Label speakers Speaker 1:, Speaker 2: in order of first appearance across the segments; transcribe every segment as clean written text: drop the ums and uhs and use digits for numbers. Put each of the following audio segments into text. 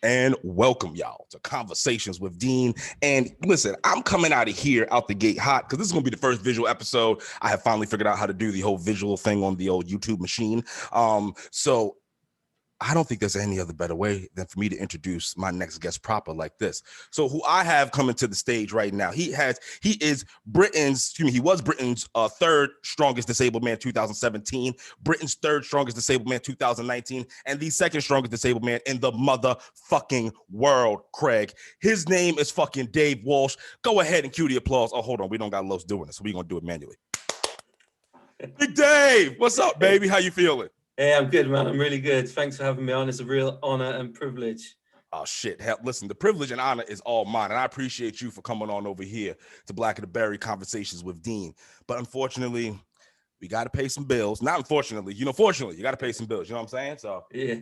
Speaker 1: And welcome y'all to Conversations with Dean. And listen, I'm coming out of here out the gate hot because this is going to be the first visual episode. I have finally figured out how to do the whole visual thing on the old YouTube machine. So I don't think there's any other better way than for me to introduce my next guest proper like this. So who I have coming to the stage right now, he was Britain's third strongest disabled man 2017, Britain's third strongest disabled man 2019, and the second strongest disabled man in the motherfucking world, Craig. His name is fucking Dave Walsh. Go ahead and cue the applause. Oh, hold on. We don't got Los doing this, so we're going to do it manually. Big Dave, what's up, baby? How you feeling?
Speaker 2: Hey, I'm good, man. I'm really good. Thanks for having me on. It's a real honor and privilege.
Speaker 1: Oh, shit. Hell, listen, the privilege and honor is all mine, and I appreciate you for coming on over here to Black of the Berry Conversations with Dean. But unfortunately, we got to pay some bills. Not unfortunately, fortunately, you got to pay some bills. You know what I'm saying? So,
Speaker 2: yeah.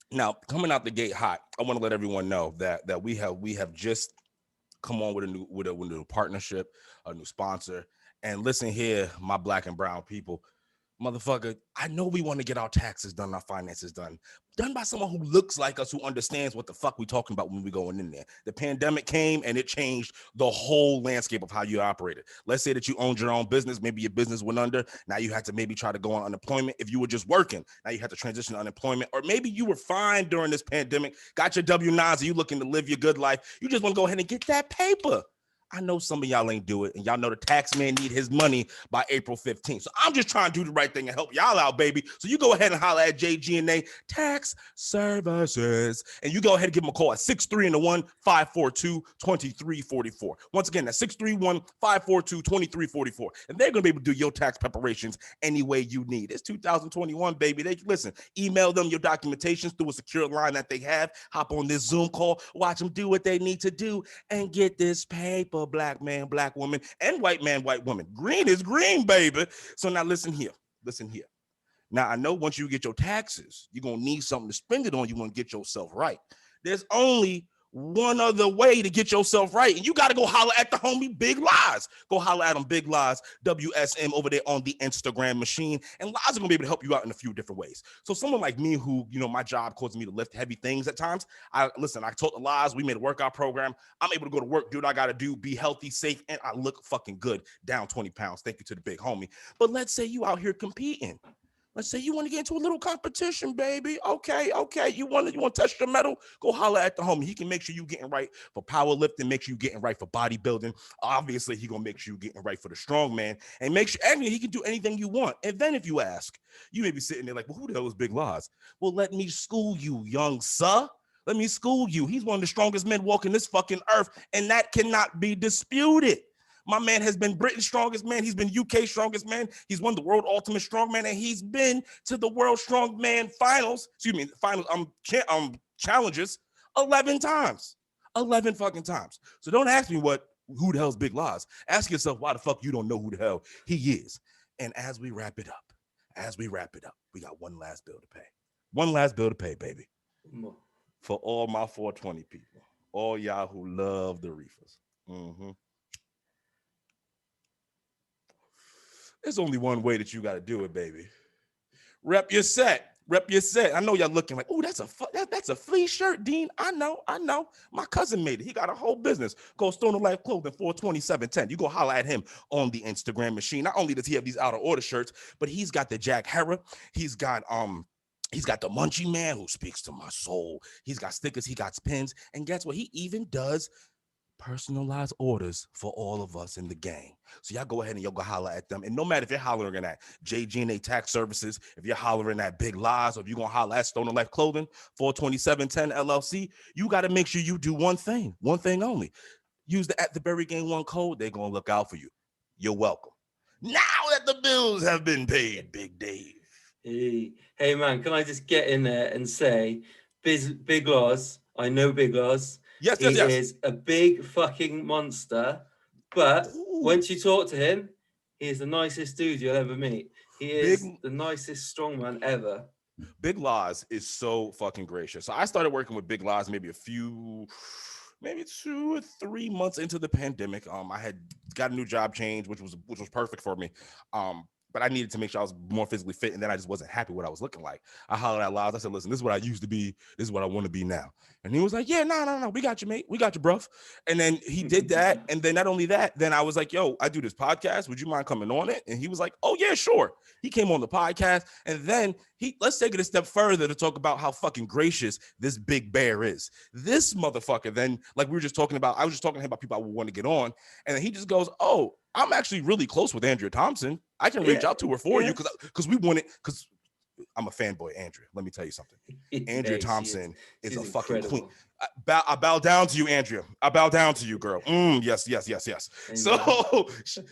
Speaker 1: Now, coming out the gate hot, I want to let everyone know that we have just come on with a new partnership, a new sponsor. And listen here, my Black and brown people. Motherfucker, I know we want to get our taxes done, our finances done by someone who looks like us, who understands what the fuck we talking about when we going in there. The pandemic came and it changed the whole landscape of how you operated. Let's say that you owned your own business. Maybe your business went under. Now you had to maybe try to go on unemployment. If you were just working, now you had to transition to unemployment. Or maybe you were fine during this pandemic, got your W-9s, and you looking to live your good life. You just want to go ahead and get that paper. I know some of y'all ain't do it, and y'all know the tax man need his money by April 15th. So I'm just trying to do the right thing and help y'all out, baby. So you go ahead and holler at JG&A Tax Services, and you go ahead and give them a call at 631-542-2344. Once again, that's 631-542-2344, and they're gonna be able to do your tax preparations any way you need. It's 2021, baby. They listen. Email them your documentations through a secure line that they have. Hop on this Zoom call, watch them do what they need to do, and get this paper. Black man, black woman, and white man, white woman. Green is green, baby. So now listen here. Now I know once you get your taxes, you're going to need something to spend it on. You want to get yourself right. There's only one other way to get yourself right, and you got to go holler at the homie Big Lies. Go holler at him, Big Lies, WSM, over there on the Instagram machine, and Lies are going to be able to help you out in a few different ways. So someone like me who, my job causes me to lift heavy things at times, I told the Lies, we made a workout program. I'm able to go to work, do what I got to do, be healthy, safe, and I look fucking good, down 20 pounds. Thank you to the big homie. But let's say you out here competing. Let's say you want to get into a little competition, baby. Okay. You want to test your metal? Go holler at the homie. He can make sure you getting right for powerlifting, make sure you getting right for bodybuilding. Obviously, he gonna make sure you getting right for the strongman, and make sure he can do anything you want. And then if you ask, you may be sitting there like, well, who the hell is Big Lies? Well, let me school you, young sir. Let me school you. He's one of the strongest men walking this fucking earth, and that cannot be disputed. My man has been Britain's strongest man. He's been UK's strongest man. He's won the World Ultimate Strongman, and he's been to the World Strongman challenges 11 times. 11 fucking times. So don't ask me who the hell's Big Lies. Ask yourself why the fuck you don't know who the hell he is. And as we wrap it up, we got one last bill to pay. One last bill to pay, baby. For all my 420 people. All y'all who love the reefers. Mm-hmm. There's only one way that you got to do it, baby. Rep your set. I know y'all looking like, oh, that's a fleece shirt, Dean. I know. My cousin made it. He got a whole business called Stone of Life Clothing, 42710. You go holler at him on the Instagram machine. Not only does he have these out of order shirts, but he's got the Jack Hera. He's got the Munchie Man who speaks to my soul. He's got stickers. He got pins. And guess what? He even does personalized orders for all of us in the gang. So y'all go ahead and y'all go holler at them. And no matter if you're hollering at JG&A Tax Services, if you're hollering at Big Lies, or if you're going to holler at Stone of Life Clothing, 42710 LLC, you got to make sure you do one thing only. Use the At the Berry Game 1 code. They're going to look out for you. You're welcome. Now that the bills have been paid, Big Dave.
Speaker 2: Hey man, can I just get in there and say, Big Laws, I know Big Laws.
Speaker 1: Yes.
Speaker 2: He is a big fucking monster, but once you talk to him, he is the nicest dude you'll ever meet. He is the nicest strongman ever.
Speaker 1: Big Lies is so fucking gracious. So I started working with Big Lies maybe 2 or 3 months into the pandemic. I had got a new job change, which was perfect for me. But but I needed to make sure I was more physically fit, and then I just wasn't happy with what I was looking like. I hollered out loud. I said, listen, this is what I used to be. This is what I want to be now. And he was like, yeah, no. We got you, mate. We got you, bruv. And then he did that. And then not only that, then I was like, yo, I do this podcast. Would you mind coming on it? And he was like, oh, yeah, sure. He came on the podcast. And then let's take it a step further to talk about how fucking gracious this big bear is. This motherfucker then, like we were just talking about, I was just talking to him about people I would want to get on. And then he just goes, oh, I'm actually really close with Andrea Thompson. I can reach out to her for you because we want it, because I'm a fanboy, Andrea. Let me tell you something. Andrea Thompson is a fucking incredible queen. I bow down to you, Andrea. I bow down to you, girl. Yes.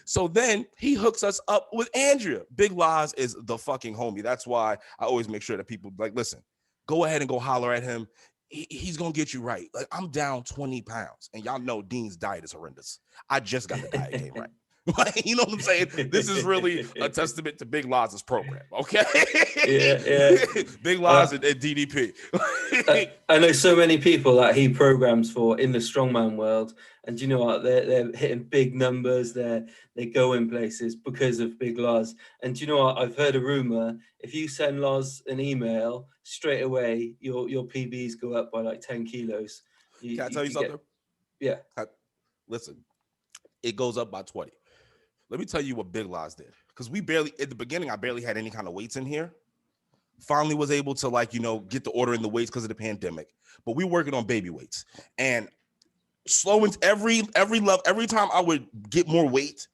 Speaker 1: So then he hooks us up with Andrea. Big Laz is the fucking homie. That's why I always make sure that people like, listen, go ahead and go holler at him. He's gonna get you right. Like, I'm down 20 pounds, and y'all know Dean's diet is horrendous. I just got the diet game right. Like, you know what I'm saying? This is really a testament to Big Laz's program, okay?
Speaker 2: Yeah.
Speaker 1: Big Laz at DDP.
Speaker 2: I know so many people that he programs for in the strongman world, and you know what? They're hitting big numbers. They're going places because of Big Laz. And you know what? I've heard a rumor: if you send Laz an email straight away, your PBs go up by like 10 kilos.
Speaker 1: Can I tell you something? Listen, it goes up by 20. Let me tell you what Big Laz did. Because at the beginning, I barely had any kind of weights in here. Finally was able to, like, you know, get the order in the weights because of the pandemic. But we working on baby weights. And slowing every level, every time I would get more weight,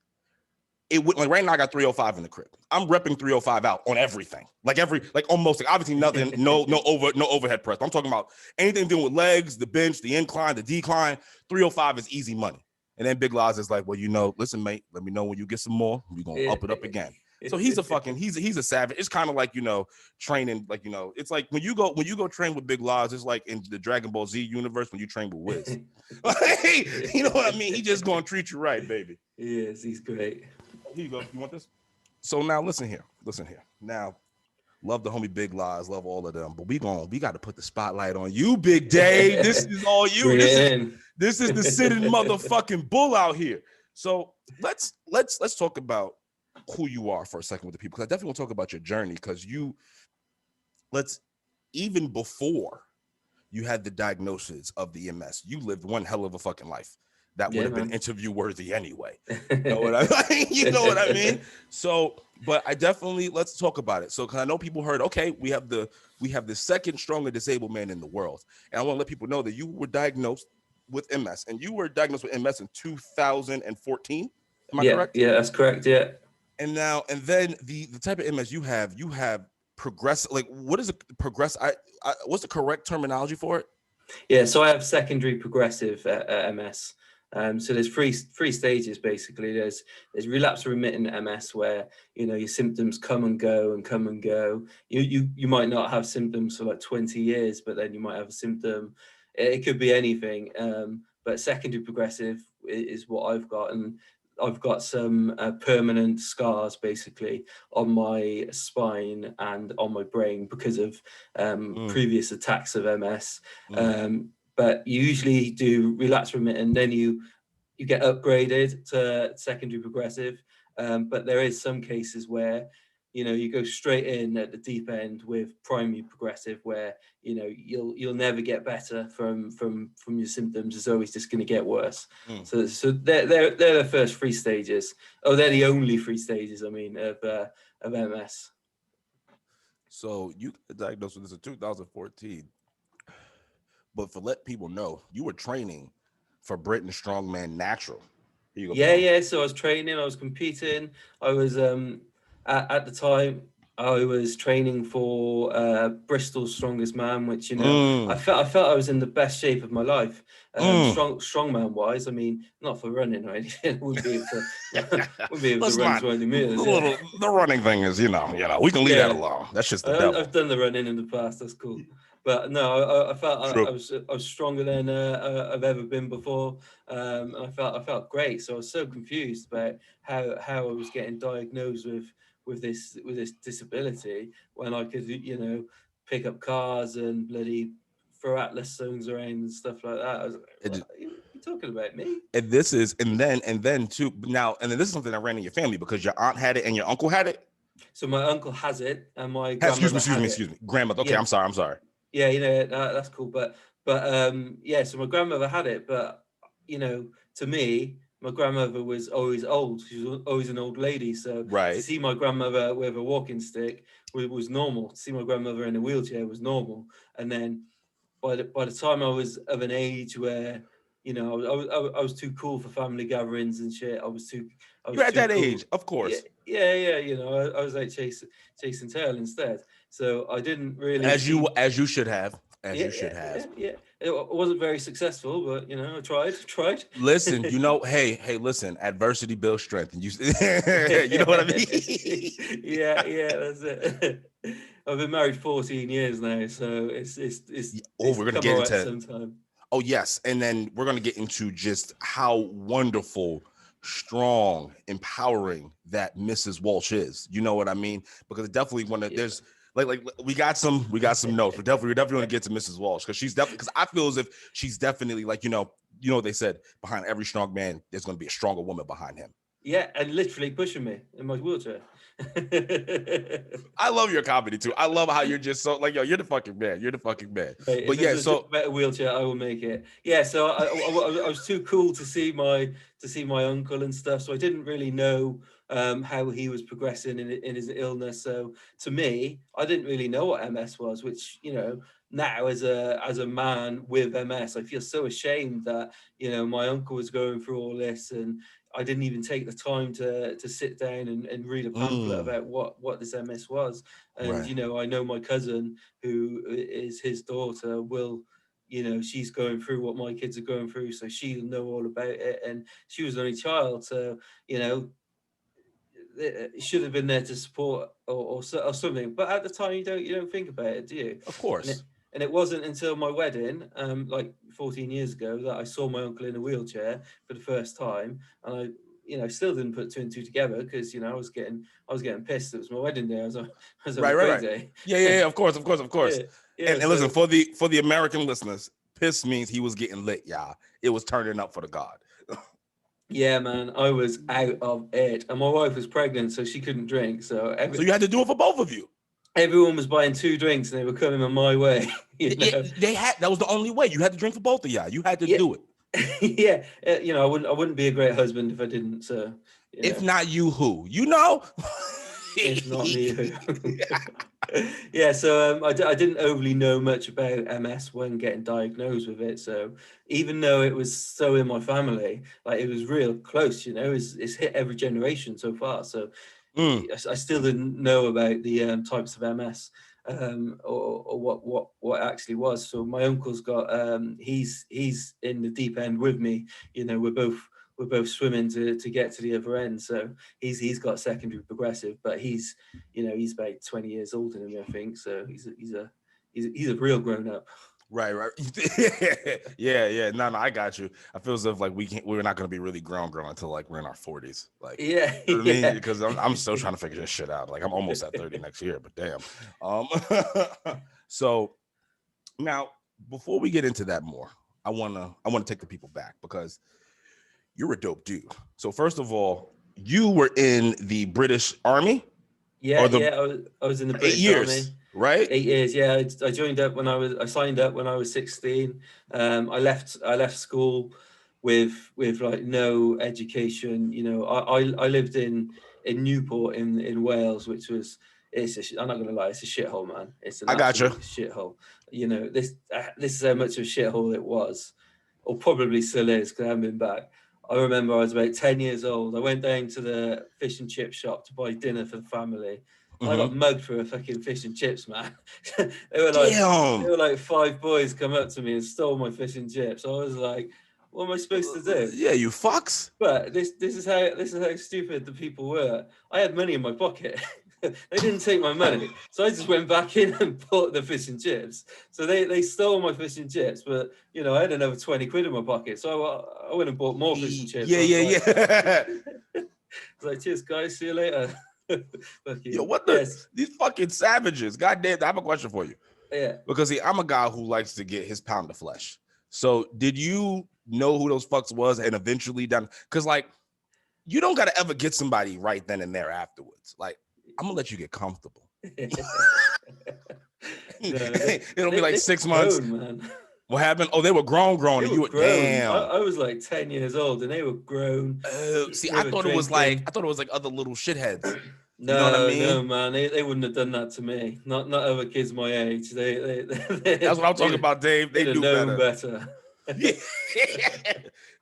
Speaker 1: it would, like right now I got 305 in the crib. I'm repping 305 out on everything. Like almost, like obviously nothing, no overhead press. I'm talking about anything dealing with legs, the bench, the incline, the decline. 305 is easy money. And then Big Laz is like, well, you know, listen, mate, let me know when you get some more. We're going to up it up again. So he's a savage. It's kind of like, you know, training, like, you know, it's like when you go train with Big Laz, it's like in the Dragon Ball Z universe when you train with Wiz. You know what I mean? He just going to treat you right, baby.
Speaker 2: Yes, he's great.
Speaker 1: Here you go. You want this? So now listen here. Now, love the homie Big Laz, love all of them, but we got to put the spotlight on you, Big Dave. This is all you. This is the sitting motherfucking bull out here. So let's talk about who you are for a second with the people, because I definitely want to talk about your journey, because even before you had the diagnosis of the MS, you lived one hell of a fucking life that would have been interview worthy anyway. You know what I mean? So, but I definitely, let's talk about it. So, because I know people heard, okay, we have the second strongest disabled man in the world, and I want to let people know that you were diagnosed with MS, and you were diagnosed with MS in 2014. Am I correct?
Speaker 2: Yeah, that's correct. Yeah.
Speaker 1: And then the type of MS you have progressive. Like, what is a progress? What's the correct terminology for it?
Speaker 2: Yeah, so I have secondary progressive MS. So there's three stages basically. There's relapse remitting MS, where you know your symptoms come and go. You might not have symptoms for like 20 years, but then you might have a symptom. It could be anything. But secondary progressive is what I've got, and I've got some permanent scars basically on my spine and on my brain because of previous attacks of MS. But you usually do relapse remitting, then you get upgraded to secondary progressive. But there is some cases where, you know, you go straight in at the deep end with primary progressive, where, you know, you'll never get better from your symptoms. It's always just going to get worse. So they're the first three stages. Oh, they're the only three stages, I mean, of MS.
Speaker 1: So you got diagnosed with this in 2014. But for let people know, you were training for Britain Strongman Natural. Here you go.
Speaker 2: Yeah. So I was training, I was competing. I was at the time I was training for Bristol's Strongest Man, which, you know, I felt I was in the best shape of my life. Strongman wise, I mean, not for running or anything. Wouldn't be able to run 20 meters.
Speaker 1: The running thing is, you know, we can leave that alone. That's just the devil.
Speaker 2: I've done the running in the past. That's cool. But no, I felt I was stronger than I've ever been before, and I felt great. So I was so confused about how I was getting diagnosed with this disability when I could, you know, pick up cars and bloody throw Atlas zones around and stuff like that. I was like, what are you talking about, me?
Speaker 1: And this is and then too now, and then this is something that ran in your family because your aunt had it and your uncle had it.
Speaker 2: So my uncle has it, and my
Speaker 1: Excuse me,
Speaker 2: grandmother
Speaker 1: excuse
Speaker 2: had
Speaker 1: me,
Speaker 2: it.
Speaker 1: excuse me. Grandmother. Okay,
Speaker 2: Yeah,
Speaker 1: I'm sorry. I'm sorry.
Speaker 2: yeah, that's cool. But yeah. So my grandmother had it, but to me, my grandmother was always old. She was always an old lady. So to
Speaker 1: Right.
Speaker 2: see my grandmother with a walking stick was normal. To see my grandmother in a wheelchair was normal. And then by the time I was of an age where I was too cool for family gatherings and shit. I
Speaker 1: You're
Speaker 2: was
Speaker 1: at
Speaker 2: too
Speaker 1: that
Speaker 2: cool.
Speaker 1: age, of
Speaker 2: Yeah,
Speaker 1: course.
Speaker 2: yeah. I was like chasing tail instead. So I didn't really see.
Speaker 1: As you should have. As
Speaker 2: Yeah,
Speaker 1: you should have.
Speaker 2: yeah. It wasn't very successful, but I tried.
Speaker 1: Listen, hey, listen, adversity builds strength. And you you know what I mean?
Speaker 2: Yeah, that's it. I've been married 14 years now, so
Speaker 1: Oh,
Speaker 2: it's
Speaker 1: we're gonna
Speaker 2: come
Speaker 1: get
Speaker 2: all right
Speaker 1: into
Speaker 2: sometime.
Speaker 1: oh yes, and then we're gonna get into just how wonderful, strong, empowering that Mrs. Walsh is. You know what I mean? Because definitely
Speaker 2: Yeah.
Speaker 1: there's like we got some notes. We're definitely gonna get to Mrs. Walsh because she's definitely because I feel as if she's definitely like what they said, behind every strong man there's gonna be a stronger woman behind him.
Speaker 2: Yeah, and literally pushing me in my wheelchair.
Speaker 1: I love your comedy too. I love how you're just so like, yo, you're the fucking man. You're the fucking man.
Speaker 2: Right, if
Speaker 1: But
Speaker 2: there's
Speaker 1: yeah,
Speaker 2: a
Speaker 1: so
Speaker 2: better wheelchair, I will make it. Yeah, so I was too cool to see my uncle and stuff, so I didn't really know how he was progressing in his illness. So to me, I didn't really know what MS was, which now as a man with MS, I feel so ashamed that my uncle was going through all this, and I didn't even take the time to sit down and read a pamphlet about what this MS was. And
Speaker 1: right.
Speaker 2: I know my cousin, who is his daughter, will she's going through what my kids are going through, so she'll know all about it. And she was an only child, so should have been there to support or something. But at the time, you don't think about it, do you?
Speaker 1: Of
Speaker 2: And it
Speaker 1: course.
Speaker 2: and it wasn't until my wedding, like 14 years ago, that I saw my uncle in a wheelchair for the first time, and I still didn't put two and two together because I was getting pissed. It was my wedding day. I was on a great
Speaker 1: Right.
Speaker 2: day.
Speaker 1: Yeah. Of course.
Speaker 2: Yeah, yeah.
Speaker 1: And listen,
Speaker 2: So
Speaker 1: for the American listeners, piss means he was getting lit, y'all. It was turning up for the God.
Speaker 2: yeah, man, I was out of it, and my wife was pregnant, so she couldn't drink. So
Speaker 1: So you had to do it for both of you.
Speaker 2: everyone was buying 2 drinks, and they were coming on my way.
Speaker 1: Yeah, that was the only way. You had to drink for both of y'all. You had to
Speaker 2: Yeah,
Speaker 1: do it.
Speaker 2: yeah. I wouldn't be a great husband if I didn't. So
Speaker 1: If
Speaker 2: know,
Speaker 1: not you, who?
Speaker 2: if not me. Yeah. So I didn't overly know much about MS when getting diagnosed with it. So even though it was so in my family, like it was real close. It's hit every generation so far. So
Speaker 1: Mm,
Speaker 2: I still didn't know about the types of MS, or what it actually was. So my uncle's got he's in the deep end with me. We're both swimming to get to the other end. So he's got secondary progressive, but he's about 20 years older than me, I think. So he's a real grown up.
Speaker 1: right. Yeah. No, I got you. I feel as if like we're not gonna be really grown until like we're in our 40s. Like,
Speaker 2: Yeah,
Speaker 1: you know what I mean?
Speaker 2: yeah.
Speaker 1: Because I'm still trying to figure this shit out. Like I'm almost at 30 next year, but damn. Um so now before we get into that more, I wanna take the people back because you're a dope dude. So first of all, you were in the British Army
Speaker 2: Yeah,
Speaker 1: or the
Speaker 2: yeah. I was in the
Speaker 1: 8
Speaker 2: British Army.
Speaker 1: years, right?
Speaker 2: 8 years, yeah. I joined up I signed up when I was 16. I left school with like no education. I lived in Newport in Wales, which was I'm not gonna lie, it's a shithole, man. It's an
Speaker 1: I got you.
Speaker 2: absolute shithole. This is how much of a shithole it was, or probably still is, because I haven't been back. I remember I was about 10 years old. I went down to the fish and chip shop to buy dinner for the family. I got mugged for a fucking fish and chips, man. they
Speaker 1: Damn.
Speaker 2: were like 5 boys come up to me and stole my fish and chips. I was like, what am I supposed to do?
Speaker 1: Yeah, you fucks.
Speaker 2: But this is how stupid the people were. I had money in my pocket. They didn't take my money, so I just went back in and bought the fish and chips. So they stole my fish and chips, but I had another 20 quid in my pocket, so I went and bought more fish and chips.
Speaker 1: Yeah.
Speaker 2: I was like, cheers, guys. See you later.
Speaker 1: Yo, what
Speaker 2: yes.
Speaker 1: these fucking savages? Goddamn, I have a question for you.
Speaker 2: Yeah.
Speaker 1: Because see, I'm a guy who likes to get his pound of flesh. So did you know who those fucks was and eventually done? Because like, you don't gotta ever get somebody right then and there afterwards. Like, I'm gonna let you get comfortable.
Speaker 2: No,
Speaker 1: It'll be like 6 months.
Speaker 2: Grown, man.
Speaker 1: What happened? Oh, they were grown,
Speaker 2: They
Speaker 1: and you
Speaker 2: were
Speaker 1: were
Speaker 2: grown.
Speaker 1: damn.
Speaker 2: I was like 10 years old, and they were grown.
Speaker 1: See,
Speaker 2: They
Speaker 1: I
Speaker 2: were
Speaker 1: thought it was like other little shitheads. You know what I
Speaker 2: No,
Speaker 1: mean?
Speaker 2: no, man, they wouldn't have done that to me. Not other kids my age.
Speaker 1: That's what I'm talking about, Dave. They
Speaker 2: they'd
Speaker 1: knew
Speaker 2: have known
Speaker 1: better.
Speaker 2: better.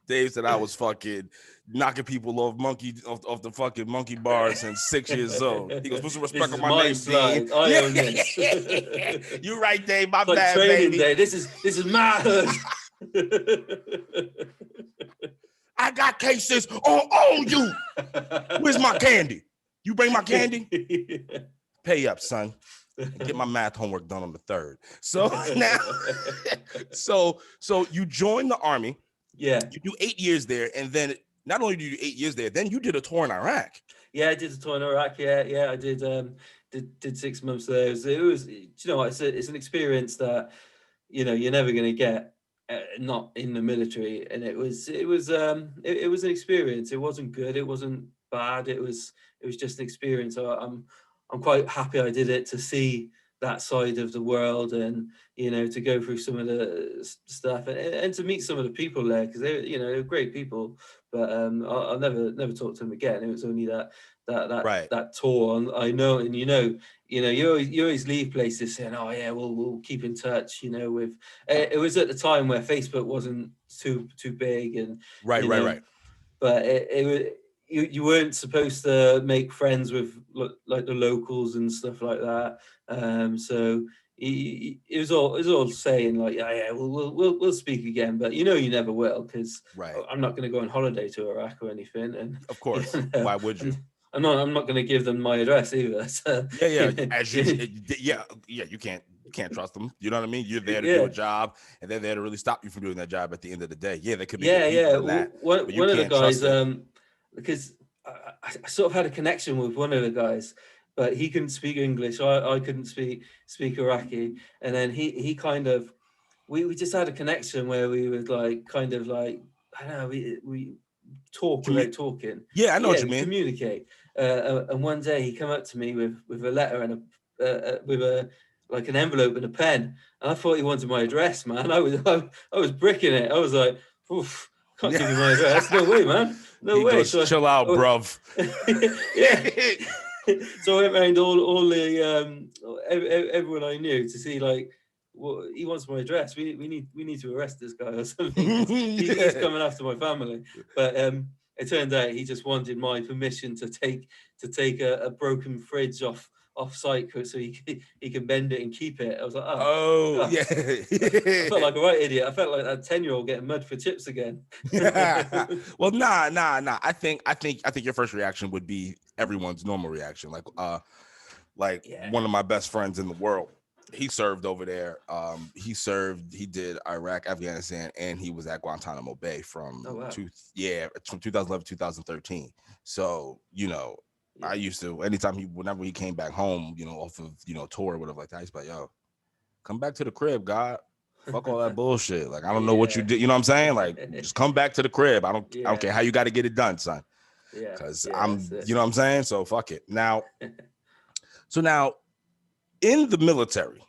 Speaker 1: Dave said I was fucking knocking people off the fucking monkey bars since 6 years old. He goes, put some respect on my name,
Speaker 2: slide. I own this.
Speaker 1: You're right, Dave. My
Speaker 2: It's like
Speaker 1: bad,
Speaker 2: training
Speaker 1: baby.
Speaker 2: day. This is my hood.
Speaker 1: I got cases on all you. Where's my candy? You bring my candy? Pay up, son. And get my math homework done on the 3rd. So now, so you joined the Army.
Speaker 2: Yeah.
Speaker 1: You do 8 years there, and then not only did you do 8 years there, then you did a tour in Iraq.
Speaker 2: Yeah, I did a tour in Iraq. Yeah, I did 6 months there. It was you know what, it's an experience that you're never going to get not in the military, and it was an experience. It wasn't good, it wasn't bad, it was just an experience. So I'm quite happy I did it, to see that side of the world, and to go through some of the stuff, and to meet some of the people there, because they're great people. But I'll never talk to them again. It was only that tour. I know, and you always leave places saying, oh yeah, we'll keep in touch. With it was at the time where Facebook wasn't too big, and
Speaker 1: right.
Speaker 2: But it was. You weren't supposed to make friends with like the locals and stuff like that. So it was all saying like, yeah, we'll speak again, but you never will, because I'm not going to go on holiday to Iraq or anything. And
Speaker 1: of course, why would you?
Speaker 2: I'm not going to give them my address either. So,
Speaker 1: yeah. You can't trust them. You know what I mean? You're there to do a job, and they're there to really stop you from doing that job at the end of the day. Yeah, they could be good people in that,
Speaker 2: one of the guys,
Speaker 1: because
Speaker 2: I sort of had a connection with one of the guys, but he couldn't speak English. I couldn't speak Iraqi, and then he kind of, we just had a connection where we would like kind of like, I don't know, we talk without talking.
Speaker 1: Yeah, I know what you mean.
Speaker 2: Communicate. And one day he came up to me with a letter and with like an envelope and a pen, and I thought he wanted my address, man. I was bricking it. I was like, oof. Can't give you my address. No way, man. No way.
Speaker 1: Goes, so chill out, bruv.
Speaker 2: Yeah. So I went around all the everyone I knew to see like, well, he wants my address. We need to arrest this guy or something. He's coming after my family. But it turned out he just wanted my permission to take a broken fridge off site so he can bend it and keep it. I was like,
Speaker 1: yeah.
Speaker 2: I felt like a right idiot. I felt like that 10-year-old getting mud for chips again.
Speaker 1: Well, nah. I think your first reaction would be everyone's normal reaction. One of my best friends in the world, he served over there. He did Iraq, Afghanistan, and he was at Guantanamo Bay from 2011 2013. So I used to, whenever he came back home, off of, tour or whatever like that, he's like, yo, come back to the crib, God. Fuck all that bullshit. Like, I don't know what you did. You know what I'm saying? Like, just come back to the crib. I don't care how you got to get it done, son. Yeah. Cause you know what I'm saying? So fuck it. Now, in the military,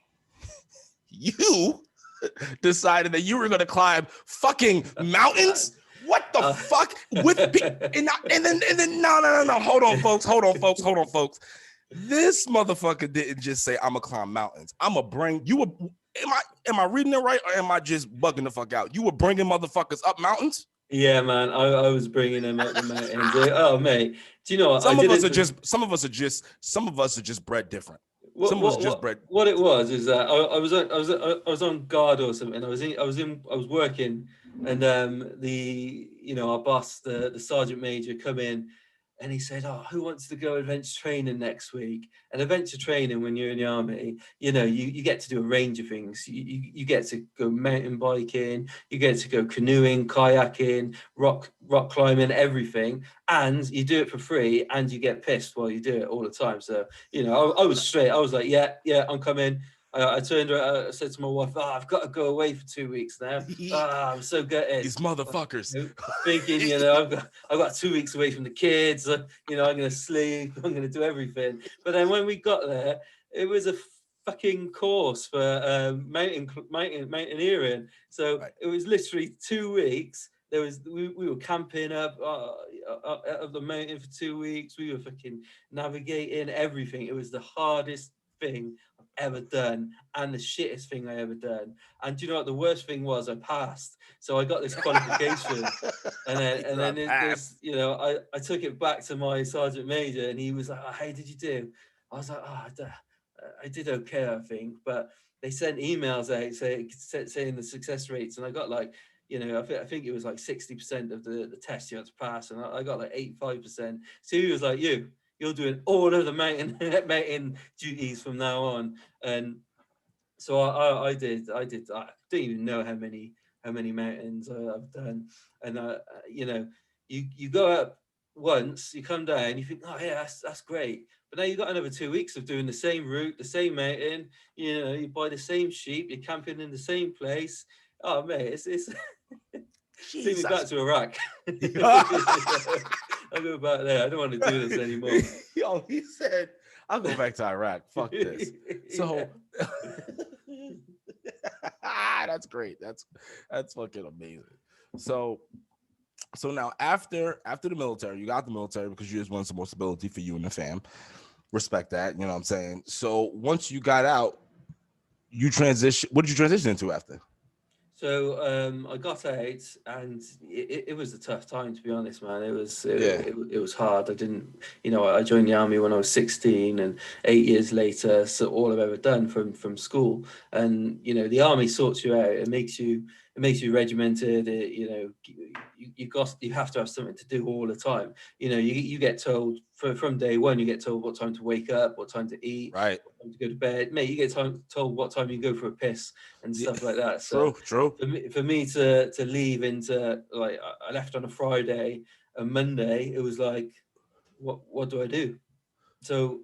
Speaker 1: you decided that you were going to climb fucking mountains. What the fuck? And then no. Hold on, folks. This motherfucker didn't just say I'm gonna climb mountains. I'm gonna bring you. Am I reading it right, or am I just bugging the fuck out? You were bringing motherfuckers up mountains?
Speaker 2: Yeah, man. I was bringing them up the mountains. Oh, mate. Do you know what?
Speaker 1: Some of us are just bred different.
Speaker 2: What it was is that I was on guard or something. I was working, and our boss, the sergeant major, come in, and he said, "Oh, who wants to go adventure training next week?" And adventure training, when you're in the army, you get to do a range of things. You get to go mountain biking, you get to go canoeing, kayaking, rock climbing, everything, and you do it for free, and you get pissed while you do it all the time. So I was straight. I was like, yeah, I'm coming. I turned around, I said to my wife, I've got to go away for 2 weeks now. I'm so gutted.
Speaker 1: These motherfuckers.
Speaker 2: Thinking, I've got 2 weeks away from the kids. I'm going to sleep. I'm going to do everything. But then when we got there, it was a fucking course for mountaineering. So It was literally 2 weeks. We were camping up the mountain for 2 weeks. We were fucking navigating everything. It was the hardest thing I've ever done and the shittest thing I ever done. And do you know what the worst thing was? I passed. So I got this qualification. and then this, I took it back to my sergeant major and he was like, how did you do? I was like, I did okay, I think. But they sent emails out saying the success rates, and I got like, I think it was like 60% of the test you had to pass, and I got like 85%. So he was like, you're doing all of the mountain duties from now on. And so I did. I don't even know how many mountains I've done. And you go up once, you come down, you think, oh yeah, that's great. But now you've got another 2 weeks of doing the same route, the same mountain. You buy the same sheep, you're camping in the same place. Oh mate, it's take me back to Iraq. I'll go back there. I don't want to do this anymore.
Speaker 1: Yo, he said, I'll go back to Iraq. Fuck this. So that's great. That's fucking amazing. So now after the military, you got the military because you just want some more stability for you and the fam. Respect that, you know what I'm saying? So once you got out, what did you transition into after?
Speaker 2: So I got out, and it was a tough time, to be honest, man. It was hard. I didn't, I joined the army when I was 16, and 8 years later, so all I've ever done from school. And the army sorts you out. It makes you regimented. You have to have something to do all the time. You get told from day one. You get told what time to wake up, what time to eat,
Speaker 1: right,
Speaker 2: what time to go to bed. Mate, you get told what time you go for a piss and stuff like that. So
Speaker 1: true.
Speaker 2: For me to leave into, like, I left on a Friday, and Monday it was like, what do I do? So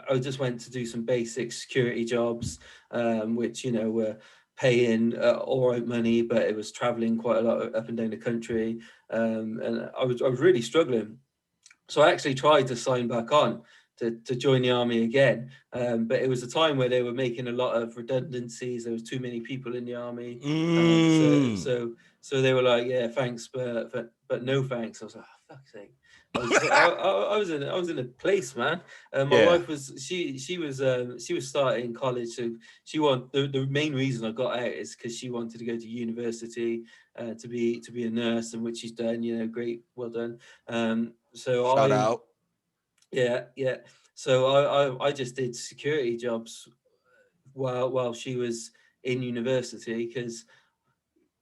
Speaker 2: I just went to do some basic security jobs, which were paying all right money, but it was traveling quite a lot up and down the country, and I was really struggling. So I actually tried to sign back on to join the army again, but it was a time where they were making a lot of redundancies. There was too many people in the army, so they were like, yeah, thanks, but no thanks. I was like, oh, fuck's sake. I was in a place, man. My wife was she was starting college, so she wanted, the main reason I got out is because she wanted to go to university to be a nurse, and which she's done. Great, well done. So
Speaker 1: shout out.
Speaker 2: Yeah. So I just did security jobs while she was in university, because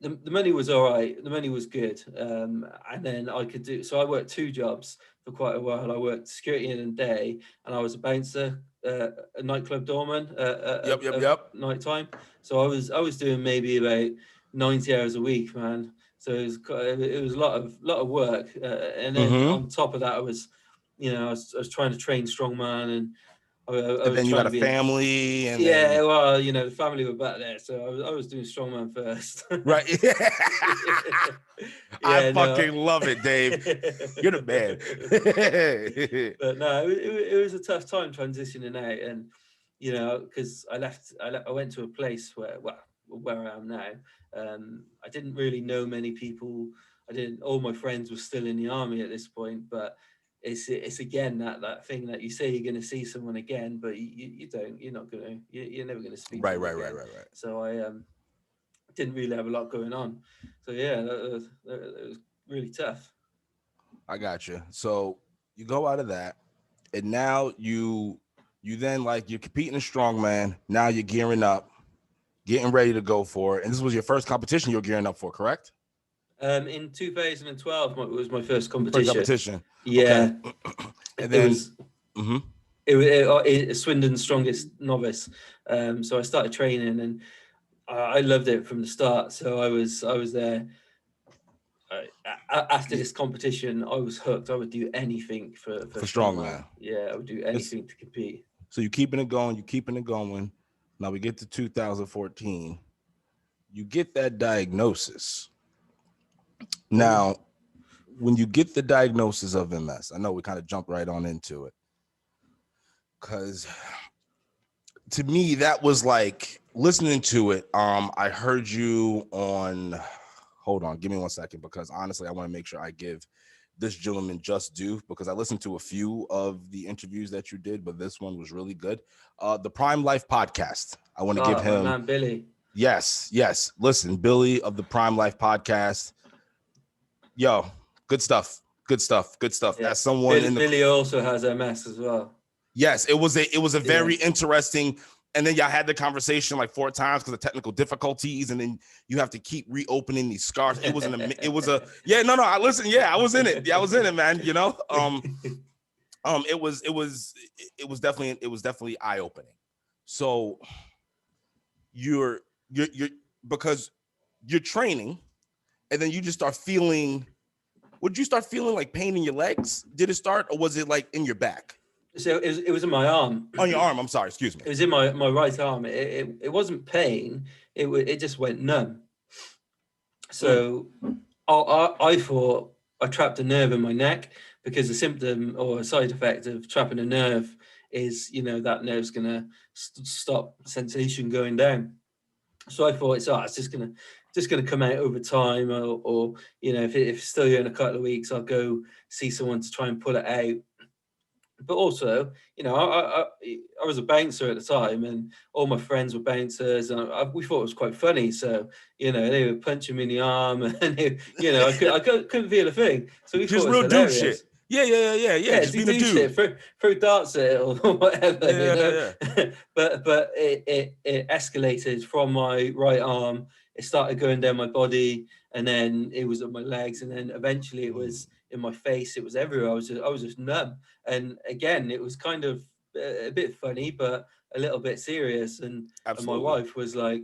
Speaker 2: the money was all right. The money was good. And then I could do, so I worked 2 jobs for quite a while. I worked security in the day, and I was a bouncer, a nightclub doorman
Speaker 1: Yep.
Speaker 2: nighttime. So I was doing maybe about 90 hours a week, man. So it was a lot of work. And then on top of that, I was trying to train strongman, and
Speaker 1: and then you got a family, and
Speaker 2: well, the family were back there, so I was doing strongman first.
Speaker 1: Right. I fucking love it, Dave. You're the man.
Speaker 2: But no, it was a tough time transitioning out, and because I went to a place where I am now. I didn't really know many people. All my friends were still in the army at this point, but it's again that thing that you say you're going to see someone again, but you don't. You're not going to. You're never going to speak.
Speaker 1: Right.
Speaker 2: So I didn't really have a lot going on. So yeah, that was really tough.
Speaker 1: I got you. So you go out of that, and now you then, like, you're competing in strongman. Now you're gearing up, getting ready to go for it. And this was your first competition you're gearing up for, correct?
Speaker 2: In 2012 was my first competition. Yeah.
Speaker 1: Okay. And then
Speaker 2: it was Swindon's strongest novice. So I started training, and I loved it from the start. So I was there. After this competition, I was hooked. I would do anything for strongman. Yeah, I would do anything to compete.
Speaker 1: So you're keeping it going. Now we get to 2014. You get that diagnosis. Now, when you get the diagnosis of MS, I know we kind of jumped right on into it, because to me that was like listening to it. I heard you on. Hold on, give me 1 second, because honestly, I want to make sure I give this gentleman just due, because I listened to a few of the interviews that you did, but this one was really good. The Prime Life podcast. I want to give him.
Speaker 2: My man Billy.
Speaker 1: Yes. Listen, Billy of the Prime Life podcast. Yo, good stuff.
Speaker 2: Yeah.
Speaker 1: As someone
Speaker 2: Billy also has MS as well.
Speaker 1: Yes, it was a very interesting. And then y'all had the conversation like 4 times because of technical difficulties, and then you have to keep reopening these scars. I was in it. Yeah, I was in it, man. You know, it was definitely eye opening. So you're because you're training, and then you just start feeling. Would you start feeling like pain in your legs? Did it start, or was it like in your back?
Speaker 2: So it was in my arm.
Speaker 1: On your arm, I'm sorry, excuse me.
Speaker 2: It was in my right arm. It wasn't pain. It just went numb. So I thought I trapped a nerve in my neck, because the symptom or a side effect of trapping a nerve is, that nerve's going to stop sensation going down. So I thought it's just gonna come out over time, or if it's still here in a couple of weeks, I'll go see someone to try and pull it out. But also, I was a bouncer at the time, and all my friends were bouncers, and we thought it was quite funny. So, they were punching me in the arm, and I couldn't feel a thing. So we
Speaker 1: just
Speaker 2: thought it was
Speaker 1: real
Speaker 2: hilarious.
Speaker 1: Dude shit. Yeah. Just being a dude.
Speaker 2: Shit, throw darts at it or whatever.
Speaker 1: Yeah.
Speaker 2: But it escalated from my right arm. It started going down my body, and then it was on my legs, and then eventually it was in my face. It was everywhere. I was just numb. And again, it was kind of a bit funny, but a little bit serious. And my wife was like,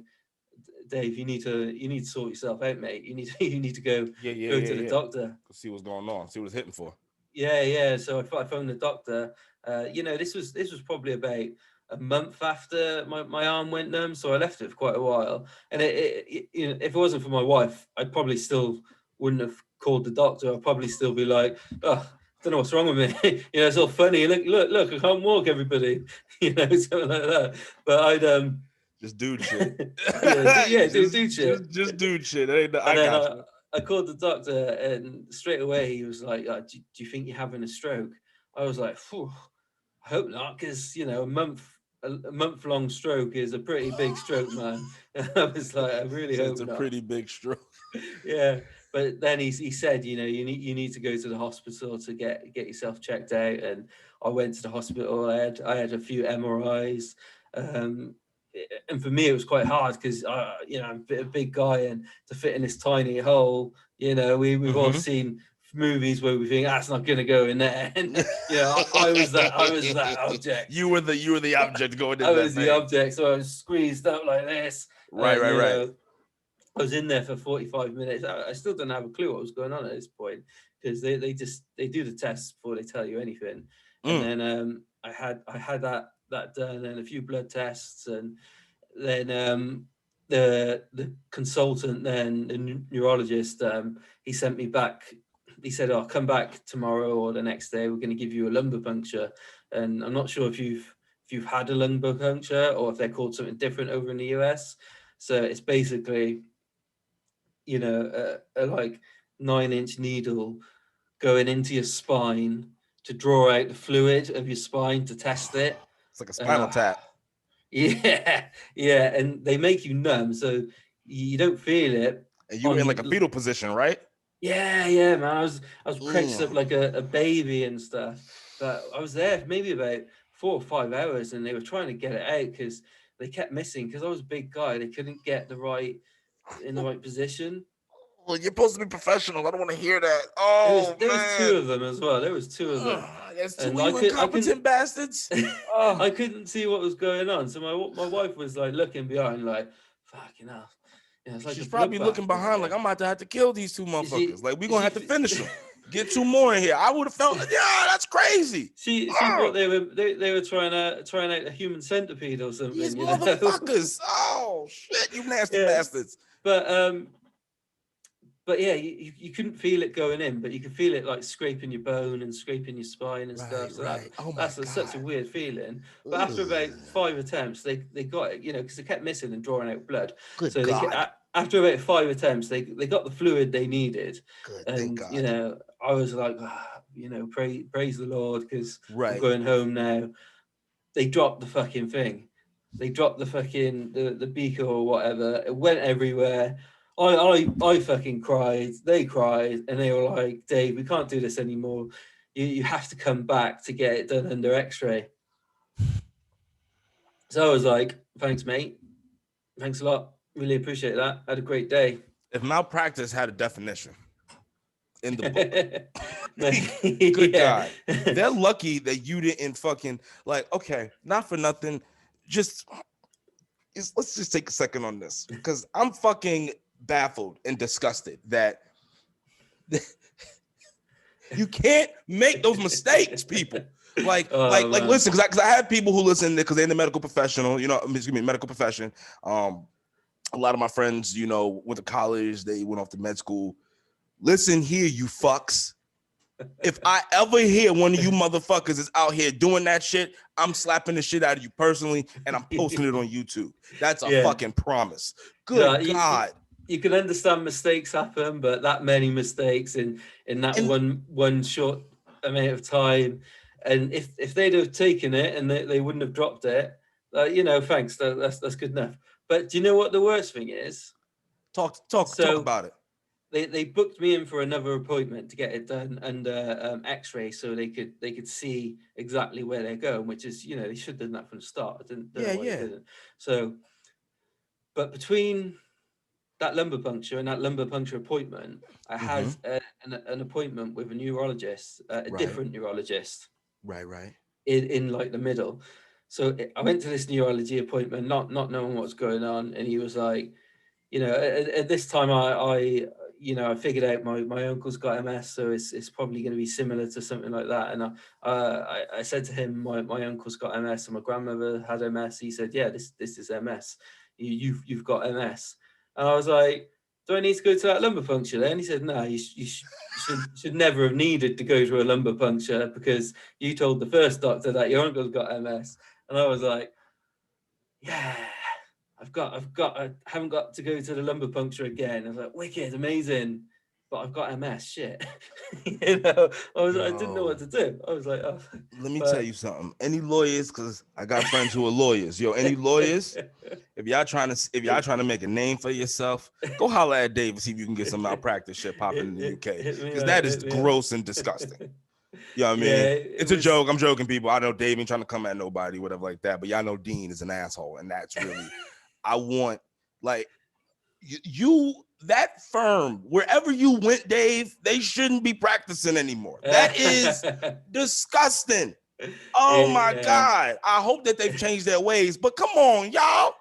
Speaker 2: "Dave, you need to sort yourself out, mate. You need to go to the doctor.
Speaker 1: See what's going on. See what it's hitting for."
Speaker 2: Yeah. So I phoned the doctor. This was probably about a month after my arm went numb, so I left it for quite a while. And if it wasn't for my wife, I probably still wouldn't have called the doctor. I'd probably still be like, "Oh, don't know what's wrong with me." It's all funny. Look, I can't walk, everybody. Something like that. But I'd
Speaker 1: just dude shit.
Speaker 2: dude shit.
Speaker 1: Just dude shit.
Speaker 2: I called the doctor, and straight away he was like, do you think you're having a stroke? I was like, I hope not, because a month-long stroke is a pretty big stroke, man. I was like, I really hope not.
Speaker 1: It's a pretty big stroke.
Speaker 2: Yeah. But then he said, you need to go to the hospital to get yourself checked out. And I went to the hospital. I had a few MRIs. And for me, it was quite hard because, I'm a big guy, and to fit in this tiny hole, we've all seen movies where we think that's not going to go in there. And, I was that object.
Speaker 1: You were the object going in
Speaker 2: there.
Speaker 1: I
Speaker 2: was the object. So I was squeezed up like this.
Speaker 1: Right.
Speaker 2: I was in there for 45 minutes. I still don't have a clue what was going on at this point, because they do the tests before they tell you anything. And then I had that done, and a few blood tests, and then the consultant, then the neurologist, he sent me back. He said, "I'll come back tomorrow or the next day. We're going to give you a lumbar puncture." And I'm not sure if you've had a lumbar puncture or if they're called something different over in the US. So it's basically, a like 9-inch needle going into your spine to draw out the fluid of your spine to test it.
Speaker 1: It's like a spinal tap.
Speaker 2: Yeah. And they make you numb, so you don't feel it.
Speaker 1: And you were in like a fetal position, right?
Speaker 2: Yeah, man. I was crouched up like a baby and stuff. But I was there for maybe about 4 or 5 hours, and they were trying to get it out because they kept missing. Because I was a big guy, they couldn't get in the right position.
Speaker 1: Well, you're supposed to be professional. I don't want to hear that. Oh,
Speaker 2: there was 2 of them as well. There was 2 of them.
Speaker 1: There's 2 incompetent bastards.
Speaker 2: I couldn't see what was going on. So my wife was like looking behind, like, fucking hell. It's like
Speaker 1: she's probably looking behind, like, I'm about to have to kill these 2 motherfuckers. Like, we're gonna have to finish them. Get 2 more in here. I would have felt, yeah, that's crazy.
Speaker 2: She thought they were trying out a human centipede or something.
Speaker 1: These
Speaker 2: You know?
Speaker 1: motherfuckers. Oh shit, you nasty
Speaker 2: Yeah.
Speaker 1: bastards.
Speaker 2: But yeah, you couldn't feel it going in, but you could feel it like scraping your bone and scraping your spine and stuff. So that's such a weird feeling. But after about 5 attempts, they got it, you know, because they kept missing and drawing out blood.
Speaker 1: Good
Speaker 2: so
Speaker 1: God.
Speaker 2: After about 5 attempts, they got the fluid they needed.
Speaker 1: Good,
Speaker 2: and
Speaker 1: thank God.
Speaker 2: You know, I was like, you know, praise the Lord, because
Speaker 1: Right.
Speaker 2: I'm going home now. They dropped the fucking thing. They dropped the fucking the beaker or whatever. It went everywhere. I fucking cried. They cried, and they were like, "Dave, we can't do this anymore. You have to come back to get it done under X-ray." So I was like, "Thanks, mate. Thanks a lot. Really appreciate that. Had a great day."
Speaker 1: If malpractice had a definition in the book, good God, they're lucky that you didn't fucking like. Okay, not for nothing. Let's just take a second on this, because I'm fucking baffled and disgusted that you can't make those mistakes, people. Listen, because I have people who listen because they're in the medical professional, you know, medical profession. A lot of my friends, you know, went to college, they went off to med school. Listen here, you fucks. If I ever hear one of you motherfuckers is out here doing that shit, I'm slapping the shit out of you personally, and I'm posting it on YouTube. That's a fucking promise. Good God.
Speaker 2: You can understand mistakes happen, but that many mistakes in that one short amount of time, and if they'd have taken it and they wouldn't have dropped it, you know, thanks, that's good enough. But do you know what the worst thing is?
Speaker 1: Talk about it.
Speaker 2: They booked me in for another appointment to get it done under X-ray, so they could see exactly where they're going, which is, you know, they should have done that from the start. I didn't know why they didn't. So, but between that lumbar puncture and that lumbar puncture appointment, I had an appointment with a neurologist, a different neurologist.
Speaker 1: Right.
Speaker 2: In like the middle. So I went to this neurology appointment, not knowing what's going on, and he was like, you know, at this time I figured out my uncle's got MS, so it's probably going to be similar to something like that. And I said to him, my uncle's got MS and my grandmother had MS. He said, yeah, this is MS. You've got MS. And I was like, do I need to go to that lumbar puncture then? He said, no, you should never have needed to go to a lumbar puncture, because you told the first doctor that your uncle's got MS. And I was like, yeah, I haven't got to go to the lumbar puncture again. I was like, wicked, amazing, but I've got MS, shit. You know, I didn't know what to do. I was like, oh.
Speaker 1: Let me tell you something. Any lawyers, because I got friends who are lawyers. Yo, any lawyers, if y'all trying to make a name for yourself, go holler at Dave and see if you can get some malpractice shit popping in the UK, because that is gross and disgusting. You know what I mean?
Speaker 2: Yeah,
Speaker 1: it's a joke. I'm joking, people. I know Dave ain't trying to come at nobody, whatever like that. But y'all know Dean is an asshole, and that's really, I want, like, you that firm, wherever you went, Dave, they shouldn't be practicing anymore. That is disgusting. Oh my God. I hope that they've changed their ways, but come on, y'all.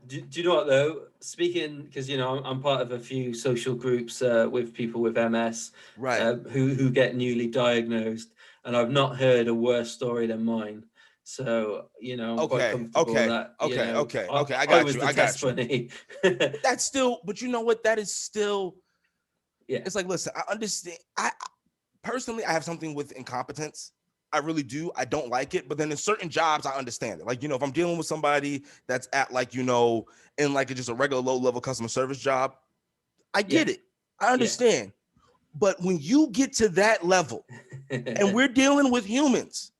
Speaker 2: Do you know what though? Speaking, because you know I'm part of a few social groups with people with MS,
Speaker 1: right?
Speaker 2: Who get newly diagnosed, and I've not heard a worse story than mine. So you know, I'm quite comfortable that. I got you. I got you.
Speaker 1: But that's still. But you know what? That is still.
Speaker 2: Yeah.
Speaker 1: It's like, listen. I understand. I personally, I have something with incompetence. I really do. I don't like it. But then in certain jobs, I understand it. Like, you know, if I'm dealing with somebody that's at, like, you know, in like just a regular low level customer service job, I get it. I understand. Yeah. But when you get to that level and we're dealing with humans,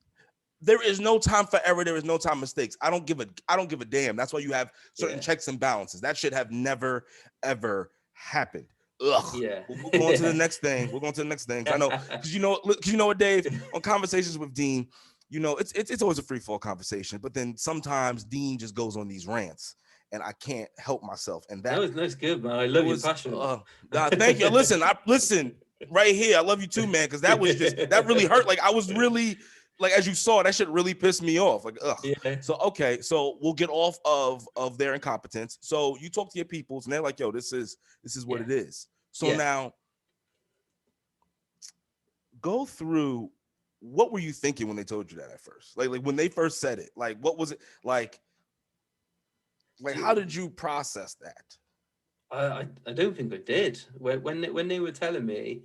Speaker 1: there is no time for error. There is no time for mistakes. I don't give a damn. That's why you have certain checks and balances. That should have never, ever happened. Ugh.
Speaker 2: Yeah.
Speaker 1: We're going to the next thing. I know, because you know what, Dave, on Conversations with Dean, you know, it's always a free fall conversation, but then sometimes Dean just goes on these rants and I can't help myself. And
Speaker 2: that's good, man. I love your passion.
Speaker 1: Thank you. Listen right here. I love you too, man. Cause that really hurt. Like, I was really, like, as you saw, that shit really pissed me off. Like, ugh. Yeah. So, okay. So we'll get off of their incompetence. So you talk to your peoples and they're like, yo, this is what it is. So now Go through, what were you thinking when they told you that at first? Like when they first said it, like what was it like? Like how did you process that?
Speaker 2: I don't think I did. When they were telling me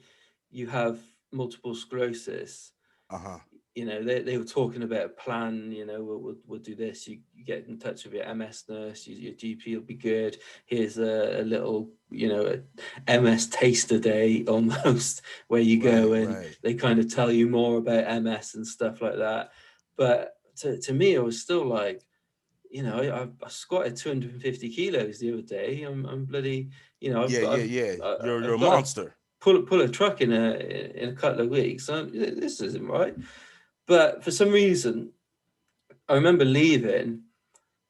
Speaker 2: you have multiple sclerosis,
Speaker 1: Uh-huh.
Speaker 2: you know, they were talking about a plan. You know, we'll do this. You get in touch with your MS nurse. Your GP will be good. Here's a little, you know, a MS taster day almost, where you go and they kind of tell you more about MS and stuff like that. But to me, it was still like, you know, I squatted 250 kilos the other day. I'm bloody, you know,
Speaker 1: You're
Speaker 2: I've
Speaker 1: a
Speaker 2: got to
Speaker 1: monster.
Speaker 2: pull a truck in a couple of weeks. This isn't right. But for some reason, I remember leaving,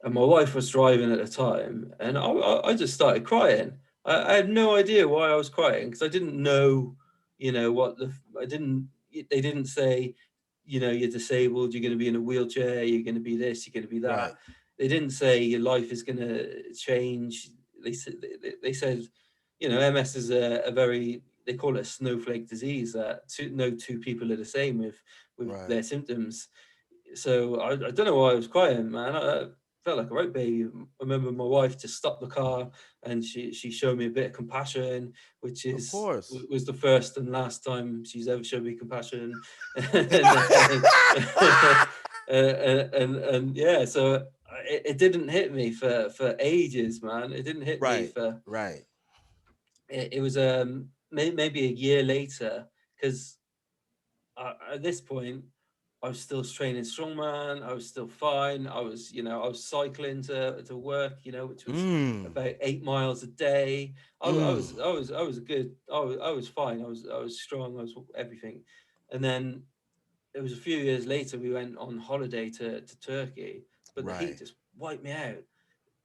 Speaker 2: and my wife was driving at the time, and I just started crying. I had no idea why I was crying, because I didn't know, you know, they didn't say, you know, you're disabled, you're going to be in a wheelchair, you're going to be this, you're going to be that.
Speaker 1: Right.
Speaker 2: They didn't say your life is going to change. They said, you know, MS is a very, they call it a snowflake disease, that no two people are the same with their symptoms. So I don't know why I was crying, man. I felt like a right baby. I remember my wife just stopped the car and she showed me a bit of compassion, which was the first and last time she's ever showed me compassion. and yeah, so it didn't hit me for ages, man. It didn't hit me for It was maybe a year later, because at this point I was still training strongman. I was still fine. I was cycling to work, you know, which was about 8 miles a day. I was good. I was fine. I was strong. I was everything. And then it was a few years later, we went on holiday to Turkey, but the heat just wiped me out.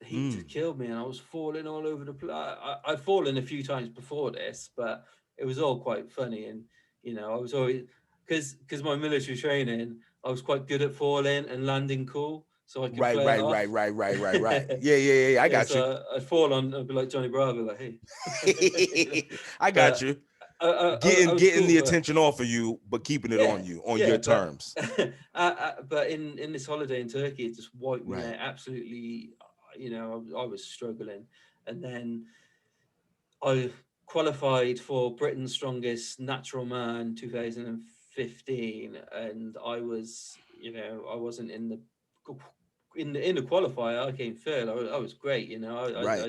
Speaker 2: The heat just killed me, and I was falling all over the place. I'd fallen a few times before this, but it was all quite funny. And, you know, I was always, because my military training, I was quite good at falling and landing cool, so I could play it off.
Speaker 1: Right. Yeah. I got you.
Speaker 2: I'd fall on, I'd be like Johnny Bravo, like, hey.
Speaker 1: I got you. Getting the attention off of you, but keeping it on you, on your terms.
Speaker 2: But in this holiday in Turkey, it just wiped me out absolutely. You know, I was struggling, and then I qualified for Britain's Strongest Natural Man 2015, and I was, you know, I wasn't in the qualifier. I came third. I was great, you know. I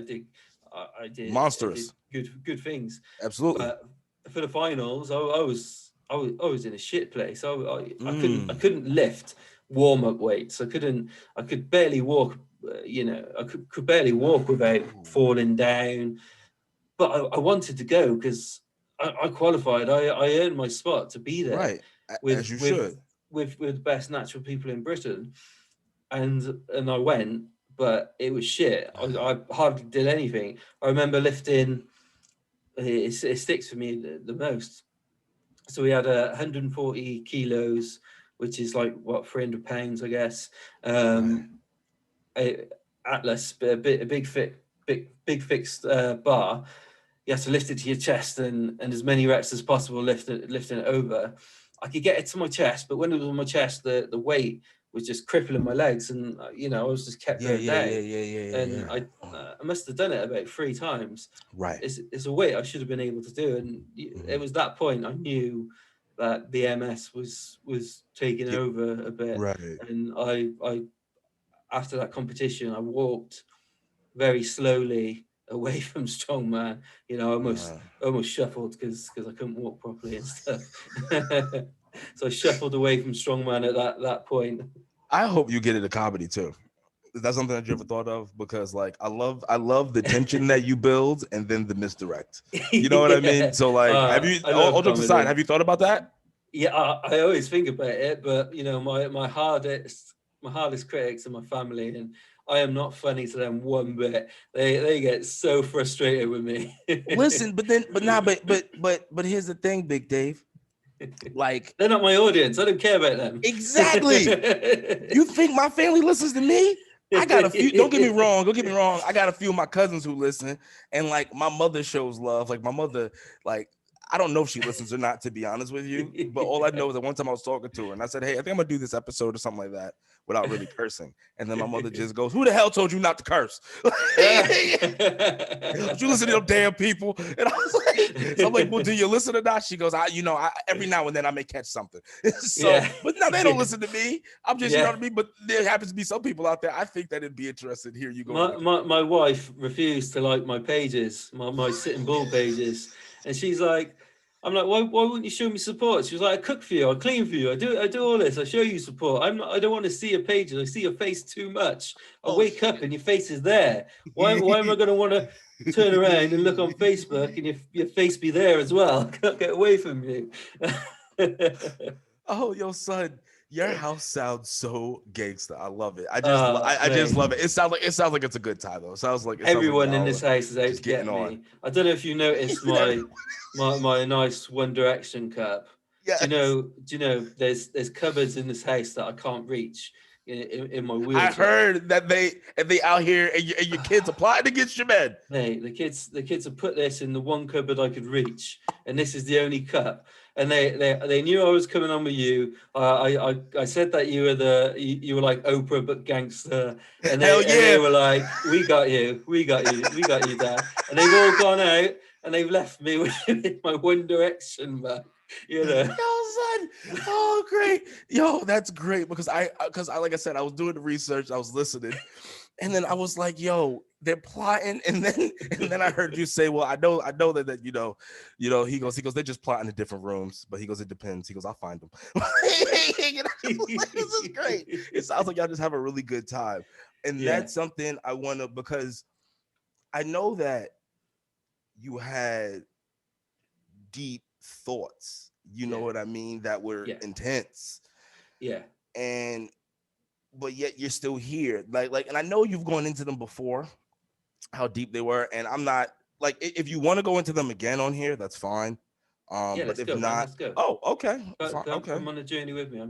Speaker 2: did
Speaker 1: monstrous.
Speaker 2: I did good things.
Speaker 1: Absolutely.
Speaker 2: But for the finals, I was in a shit place. I couldn't lift warm up weights. I could barely walk. You know, I could barely walk without falling down. But I wanted to go because I qualified. I earned my spot to be there.
Speaker 1: Right, as you should.
Speaker 2: With the best natural people in Britain, and I went, but it was shit. I hardly did anything. I remember lifting. It sticks for me the most. So we had 140 kilos, which is like what, 300 pounds, I guess. Atlas, a big fixed bar. You have to lift it to your chest and as many reps as possible lifting it over. I could get it to my chest, but when it was on my chest, the weight was just crippling my legs, and you know, I was just kept going down. And I must have done it about 3 times.
Speaker 1: Right.
Speaker 2: It's a weight I should have been able to do, and it was that point I knew that the MS was taking over a bit.
Speaker 1: Right.
Speaker 2: And I after that competition, I walked very slowly away from Strongman. You know, I almost shuffled because I couldn't walk properly and stuff. So I shuffled away from Strongman at that point.
Speaker 1: I hope you get into comedy too. Is that something that you ever thought of? Because like I love the tension that you build and then the misdirect. You know what I mean? So like, have you? All jokes aside, have you thought about that?
Speaker 2: Yeah, I always think about it, but you know, my hardest critics are my family, and I am not funny to them one bit. They get so frustrated with me.
Speaker 1: Listen, but here's the thing, Big Dave. Like,
Speaker 2: they're not my audience. I don't care about them.
Speaker 1: Exactly. You think my family listens to me? I got a few. Don't get me wrong. I got a few of my cousins who listen, and like my mother shows love. Like my mother, like I don't know if she listens or not, to be honest with you. But all I know is that one time I was talking to her and I said, hey, I think I'm gonna do this episode or something like that without really cursing. And then my mother just goes, who the hell told you not to curse? Don't you listen to them damn people? And I was like, so I'm like, well, do you listen or not? She goes, every now and then I may catch something. So, but no, they don't listen to me. I'm just, you know what I mean? But there happens to be some people out there. I think that it'd be interested. Here you go.
Speaker 2: My wife refused to like my pages, my sitting bull pages. And she's like, I'm like, why wouldn't you show me support? She was like, I cook for you, I clean for you, I do all this, I show you support. I don't want to see your pages, I see your face too much. I wake up and your face is there. Why am I going to want to turn around and look on Facebook and your face be there as well? I can't get away from you.
Speaker 1: Oh, yo, son, your house sounds so gangster. I love it. I just love it. It sounds like it's a good time though. It sounds like
Speaker 2: everyone in this house is out to get me.
Speaker 1: on.
Speaker 2: I don't know if you noticed my nice One Direction cup.
Speaker 1: Yes.
Speaker 2: Do you know there's cupboards in this house that I can't reach in my wheelchair.
Speaker 1: I heard that they out here and your kids applied against your bed.
Speaker 2: Hey, the kids have put this in the one cupboard I could reach, and this is the only cup. And they knew I was coming on with you. I said that you were like Oprah but gangster, and they were like, we got you, Dad. And they've all gone out and they've left me with my One Direction back. You know. Yo,
Speaker 1: son. Oh, great. Yo, that's great because I like I said, I was doing the research, I was listening, and then I was like, yo, they're plotting, and then I heard you say, well, I know that you know, he goes, they're just plotting in different rooms, but he goes, it depends. He goes, I'll find them. Like, this is great. It sounds like y'all just have a really good time. And that's something I want to, because I know that you had deep thoughts, you know what I mean, that were intense.
Speaker 2: Yeah.
Speaker 1: But yet you're still here. Like, and I know you've gone into them before, how deep they were. And I'm not like, if you want to go into them again on here, that's fine. But if not,
Speaker 2: let's go.
Speaker 1: Oh, okay.
Speaker 2: Come on a journey with me.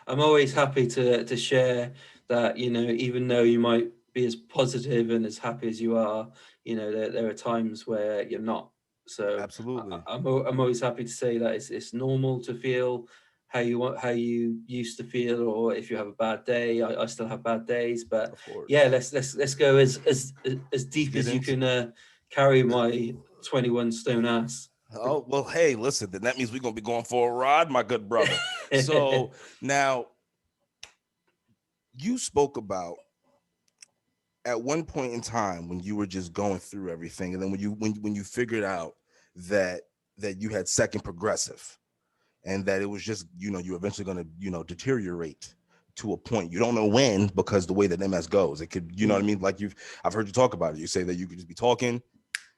Speaker 2: I'm always happy to share that, you know, even though you might be as positive and as happy as you are, you know, there are times where you're not. So
Speaker 1: absolutely,
Speaker 2: I'm always happy to say that it's normal to feel how you used to feel, or if you have a bad day. I still have bad days, but let's go as deep as you can carry my 21 stone ass.
Speaker 1: Oh, well, hey, listen, then that means we're gonna be going for a ride, my good brother. So now you spoke about at one point in time when you were just going through everything, and then when you figured out that you had second progressive, and that it was just, you know, you're eventually going to, you know, deteriorate to a point. You don't know when, because the way that MS goes, it could, you know what I mean? Like I've heard you talk about it. You say that you could just be talking.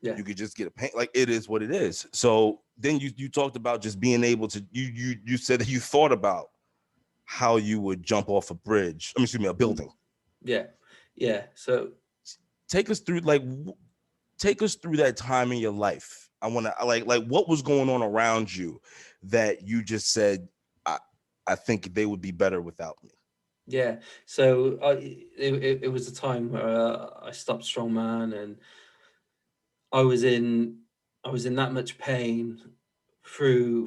Speaker 1: Yeah. You could just get a pain. Like, it is what it is. So then you talked about just being able to, you said that you thought about how you would jump off a bridge. A building.
Speaker 2: Yeah. Yeah. So
Speaker 1: take us through that time in your life. I want to like what was going on around you that you just said, I think they would be better without me.
Speaker 2: Yeah. So it was a time where I stopped Strongman, and I was in that much pain through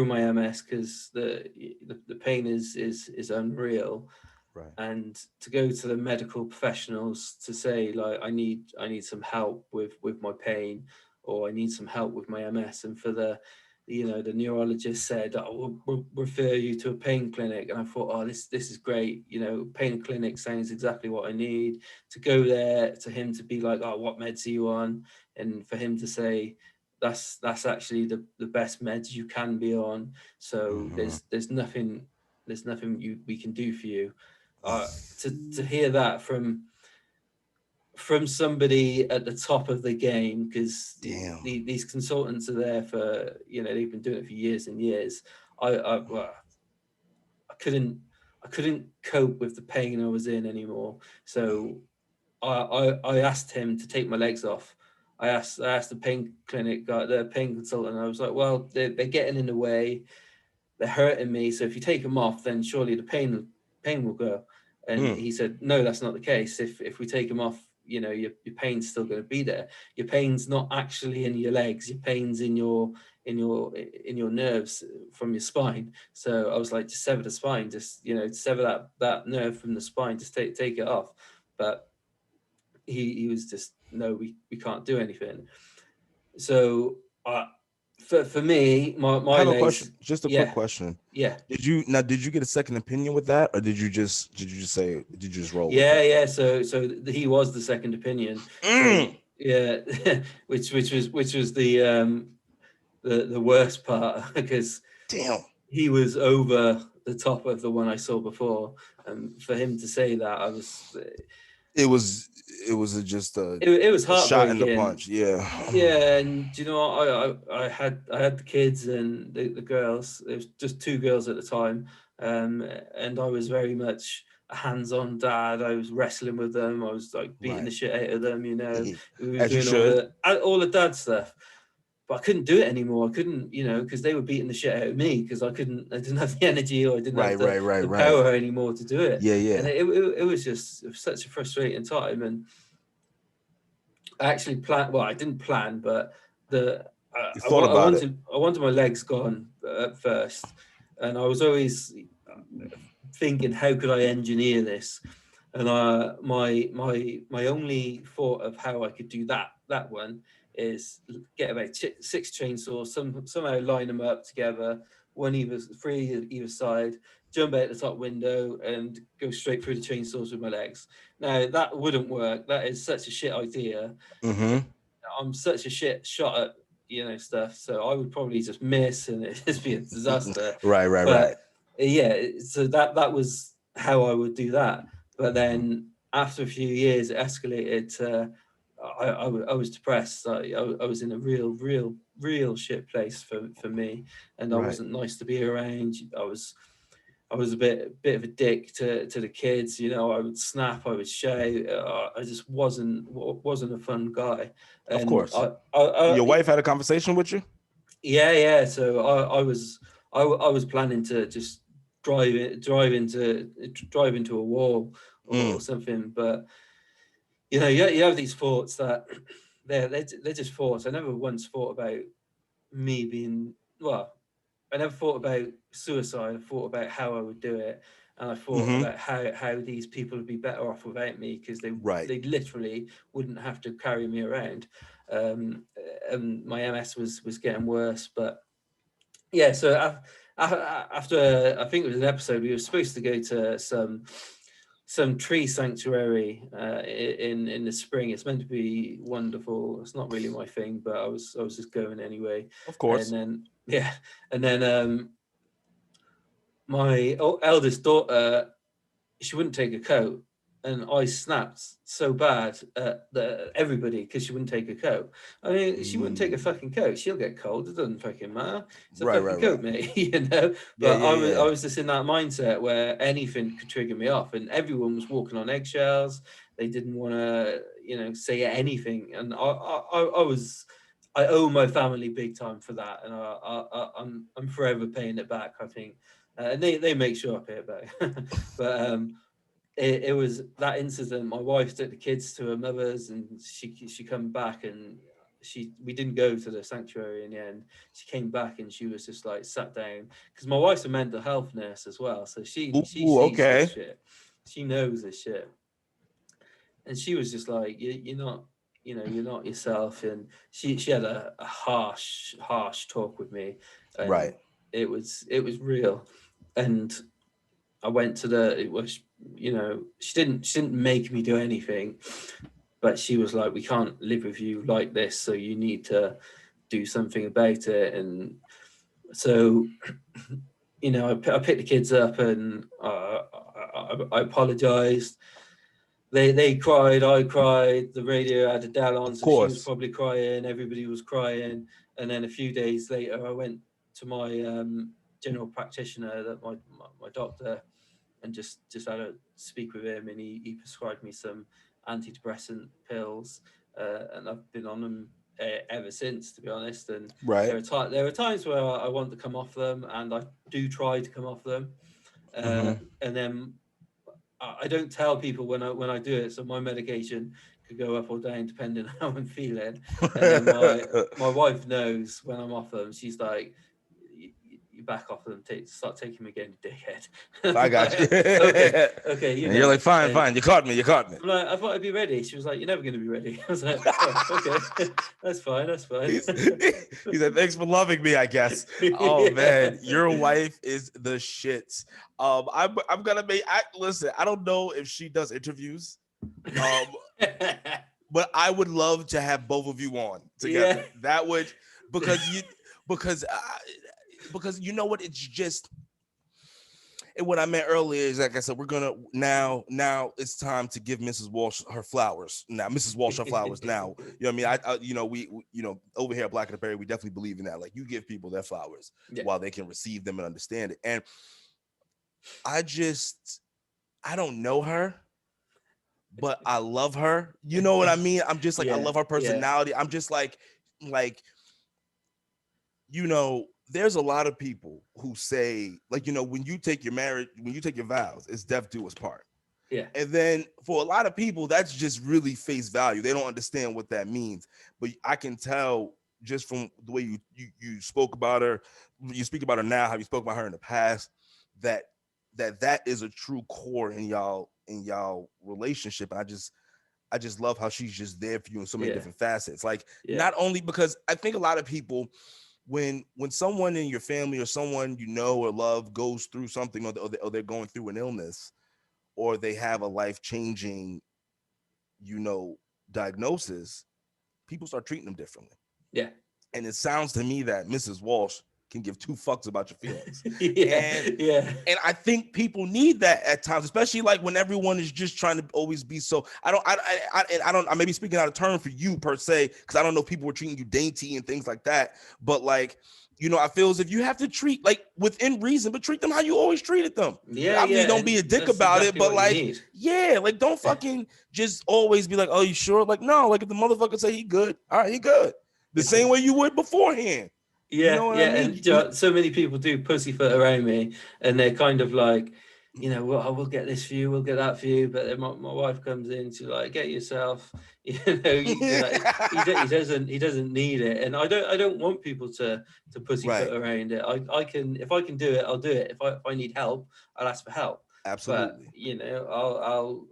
Speaker 2: my MS, because the pain is unreal.
Speaker 1: Right.
Speaker 2: And to go to the medical professionals to say, like, I need some help with my pain, or I need some help with my MS, and for the neurologist said, we'll refer you to a pain clinic. And I thought, oh, this is great. You know, pain clinic sounds exactly what I need. To go there, to him to be like, oh, what meds are you on? And for him to say, that's actually the best meds you can be on. So there's nothing we can do for you. To hear that from somebody at the top of the game, because these consultants are there for, you know, they've been doing it for years and years. I couldn't cope with the pain I was in anymore. So I asked him to take my legs off. I asked the pain clinic guy, the pain consultant. I was like, well, they're getting in the way. They're hurting me. So if you take them off, then surely the pain will go. And he said, no, that's not the case. If we take them off, your pain's still going to be there. Your pain's not actually in your legs. Your pain's in your nerves from your spine. So I was like, just sever the spine, just sever that nerve from the spine, just take it off. But he was just, no, we can't do anything. So for me, my
Speaker 1: I have a
Speaker 2: legs,
Speaker 1: question, just a quick
Speaker 2: yeah,
Speaker 1: question.
Speaker 2: yeah.
Speaker 1: Did you get a second opinion with that, or did you just roll with
Speaker 2: Yeah,
Speaker 1: it?
Speaker 2: yeah. So he was the second opinion. So
Speaker 1: Mm,
Speaker 2: yeah, which was the worst part, because
Speaker 1: damn.
Speaker 2: he was over the top of the one I saw before. For him to say that,
Speaker 1: It was just
Speaker 2: it was
Speaker 1: a shot in the
Speaker 2: heartbreaking.
Speaker 1: punch. Yeah.
Speaker 2: Yeah, and you know what? I had the kids and the girls. There was just two girls at the time, and I was very much a hands-on dad. I was wrestling with them. I was like beating
Speaker 1: Right.
Speaker 2: the shit out of them. We were
Speaker 1: As you
Speaker 2: doing
Speaker 1: should.
Speaker 2: all the dad stuff. But I couldn't do it anymore. I couldn't, because they were beating the shit out of me, because I didn't have the energy, or I didn't have the
Speaker 1: Right.
Speaker 2: power anymore to do it.
Speaker 1: Yeah,
Speaker 2: And
Speaker 1: yeah.
Speaker 2: it was just such a frustrating time. And I actually planned. Well, I didn't plan, but
Speaker 1: You thought about it.
Speaker 2: I wanted my legs gone at first, and I was always thinking, how could I engineer this? And my only thought of how I could do that one is get about 6 chainsaws, somehow line them up together, three either side, jump out the top window and go straight through the chainsaws with my legs. Now that wouldn't work. That is such a shit idea.
Speaker 1: Mm-hmm.
Speaker 2: I'm such a shit shot at stuff, so I would probably just miss and it'd just be a disaster.
Speaker 1: Right.
Speaker 2: But yeah, so that was how I would do that. But then after a few years, it escalated to I was depressed. I was in a real shit place for me, and I
Speaker 1: Right.
Speaker 2: wasn't nice to be around. I was a bit of a dick to the kids. I would snap, I would shout. I just wasn't a fun guy.
Speaker 1: Of
Speaker 2: And
Speaker 1: course. Your wife had a conversation with you?
Speaker 2: yeah. So I was planning to just drive into a wall or
Speaker 1: Mm.
Speaker 2: something. But you have these thoughts that they're just thoughts. I never once thought about me being, well, I never thought about suicide. I thought about how I would do it, and I thought
Speaker 1: Mm-hmm.
Speaker 2: about how these people would be better off without me, because
Speaker 1: Right.
Speaker 2: they literally wouldn't have to carry me around. And my MS was getting worse. But yeah, so after, I think it was an episode, we were supposed to go to some tree sanctuary in the spring. It's meant to be wonderful. It's not really my thing, but I was just going anyway.
Speaker 1: Of
Speaker 2: And
Speaker 1: course.
Speaker 2: then and then my eldest daughter, she wouldn't take a coat, and I snapped so bad at everybody because she wouldn't take a coat. I mean, she wouldn't take a fucking coat. She'll get cold. It doesn't fucking matter. It's a fucking
Speaker 1: Right.
Speaker 2: coat, mate.
Speaker 1: Yeah,
Speaker 2: But
Speaker 1: yeah,
Speaker 2: I
Speaker 1: yeah.
Speaker 2: was just in that mindset where anything could trigger me off, and everyone was walking on eggshells. They didn't want to, say anything, and I owe my family big time for that, and I'm forever paying it back, I think. And they make sure I pay it back. But it was that incident. My wife took the kids to her mother's, and she come back, and we didn't go to the sanctuary in the end. She came back and she was just like sat down, because my wife's a mental health nurse as well, so she
Speaker 1: Ooh,
Speaker 2: sees this
Speaker 1: okay.
Speaker 2: shit. She knows this shit, and she was just like, you're not, you're not yourself. And she had a harsh talk with me, and
Speaker 1: Right.
Speaker 2: it was real. And I went to it was, she didn't make me do anything, but she was like, we can't live with you like this, so you need to do something about it. And so I picked the kids up, and I apologized. They cried, I cried, the radio had Adele on,
Speaker 1: Of
Speaker 2: so she was
Speaker 1: course.
Speaker 2: probably crying, everybody was crying. And then a few days later, I went to my general practitioner, that my doctor, and just had to speak with him, and he prescribed me some antidepressant pills, and I've been on them ever since, to be honest. And
Speaker 1: Right.
Speaker 2: there are times where I want to come off them, and I do try to come off them,
Speaker 1: Mm-hmm.
Speaker 2: and then I don't tell people when I do it. So my medication could go up or down depending on how I'm feeling. And then my wife knows when I'm off them. She's like, you back off them, start taking me again, you dickhead.
Speaker 1: I got you.
Speaker 2: Okay, you
Speaker 1: And
Speaker 2: know.
Speaker 1: you're like, fine, you caught me.
Speaker 2: I'm like, I thought I'd be ready. She was like, you're never going to be ready. I was like, oh, okay, that's fine.
Speaker 1: He's like, thanks for loving me, I guess. Oh man, your wife is the shits. I'm gonna listen. I don't know if she does interviews, but I would love to have both of you on together.
Speaker 2: Yeah.
Speaker 1: That would because you know what? It's just. And what I meant earlier is, like I said, we're gonna now it's time to give Mrs. Walsh her flowers. Now, Mrs. Walsh her flowers. Now, you know what I mean? we over here at Black and the Berry, we definitely believe in that. Like, you give people their flowers while they can receive them and understand it. And I don't know her, but I love her. You know what I mean? I'm just like, I love her personality. I'm just like, there's a lot of people who say, like, when you take your vows, it's death do us part.
Speaker 2: Yeah.
Speaker 1: And then for a lot of people, that's just really face value. They don't understand what that means. But I can tell just from the way you spoke about her, you speak about her now, how you spoke about her in the past, that is a true core in y'all relationship. And I just love how she's just there for you in so many different facets. Like, not only because I think a lot of people, when someone in your family or someone you know or love goes through something, or they're going through an illness, or they have a life-changing, diagnosis, people start treating them differently.
Speaker 2: Yeah.
Speaker 1: And it sounds to me that Mrs. Walsh can give two fucks about your feelings. And I think people need that at times, especially like when everyone is just trying to always be so. I may be speaking out of turn for you per se, because I don't know if people were treating you dainty and things like that. But like, I feel as if you have to treat, like, within reason, but treat them how you always treated them. Obviously, don't be a dick about it, but like, like, don't fucking just always be like, oh, you sure? Like, no, like, if the motherfucker say he good, all right, he good. The same way you would beforehand.
Speaker 2: Yeah, I mean? And so many people do pussyfoot around me, and they're kind of like, well, I will get this for you, we'll get that for you. But then my wife comes in, she's like, get yourself, he doesn't need it. And I don't want people to pussyfoot around it. I can, if I can do it, I'll do it. If I need help, I'll ask for help.
Speaker 1: Absolutely.
Speaker 2: But I'll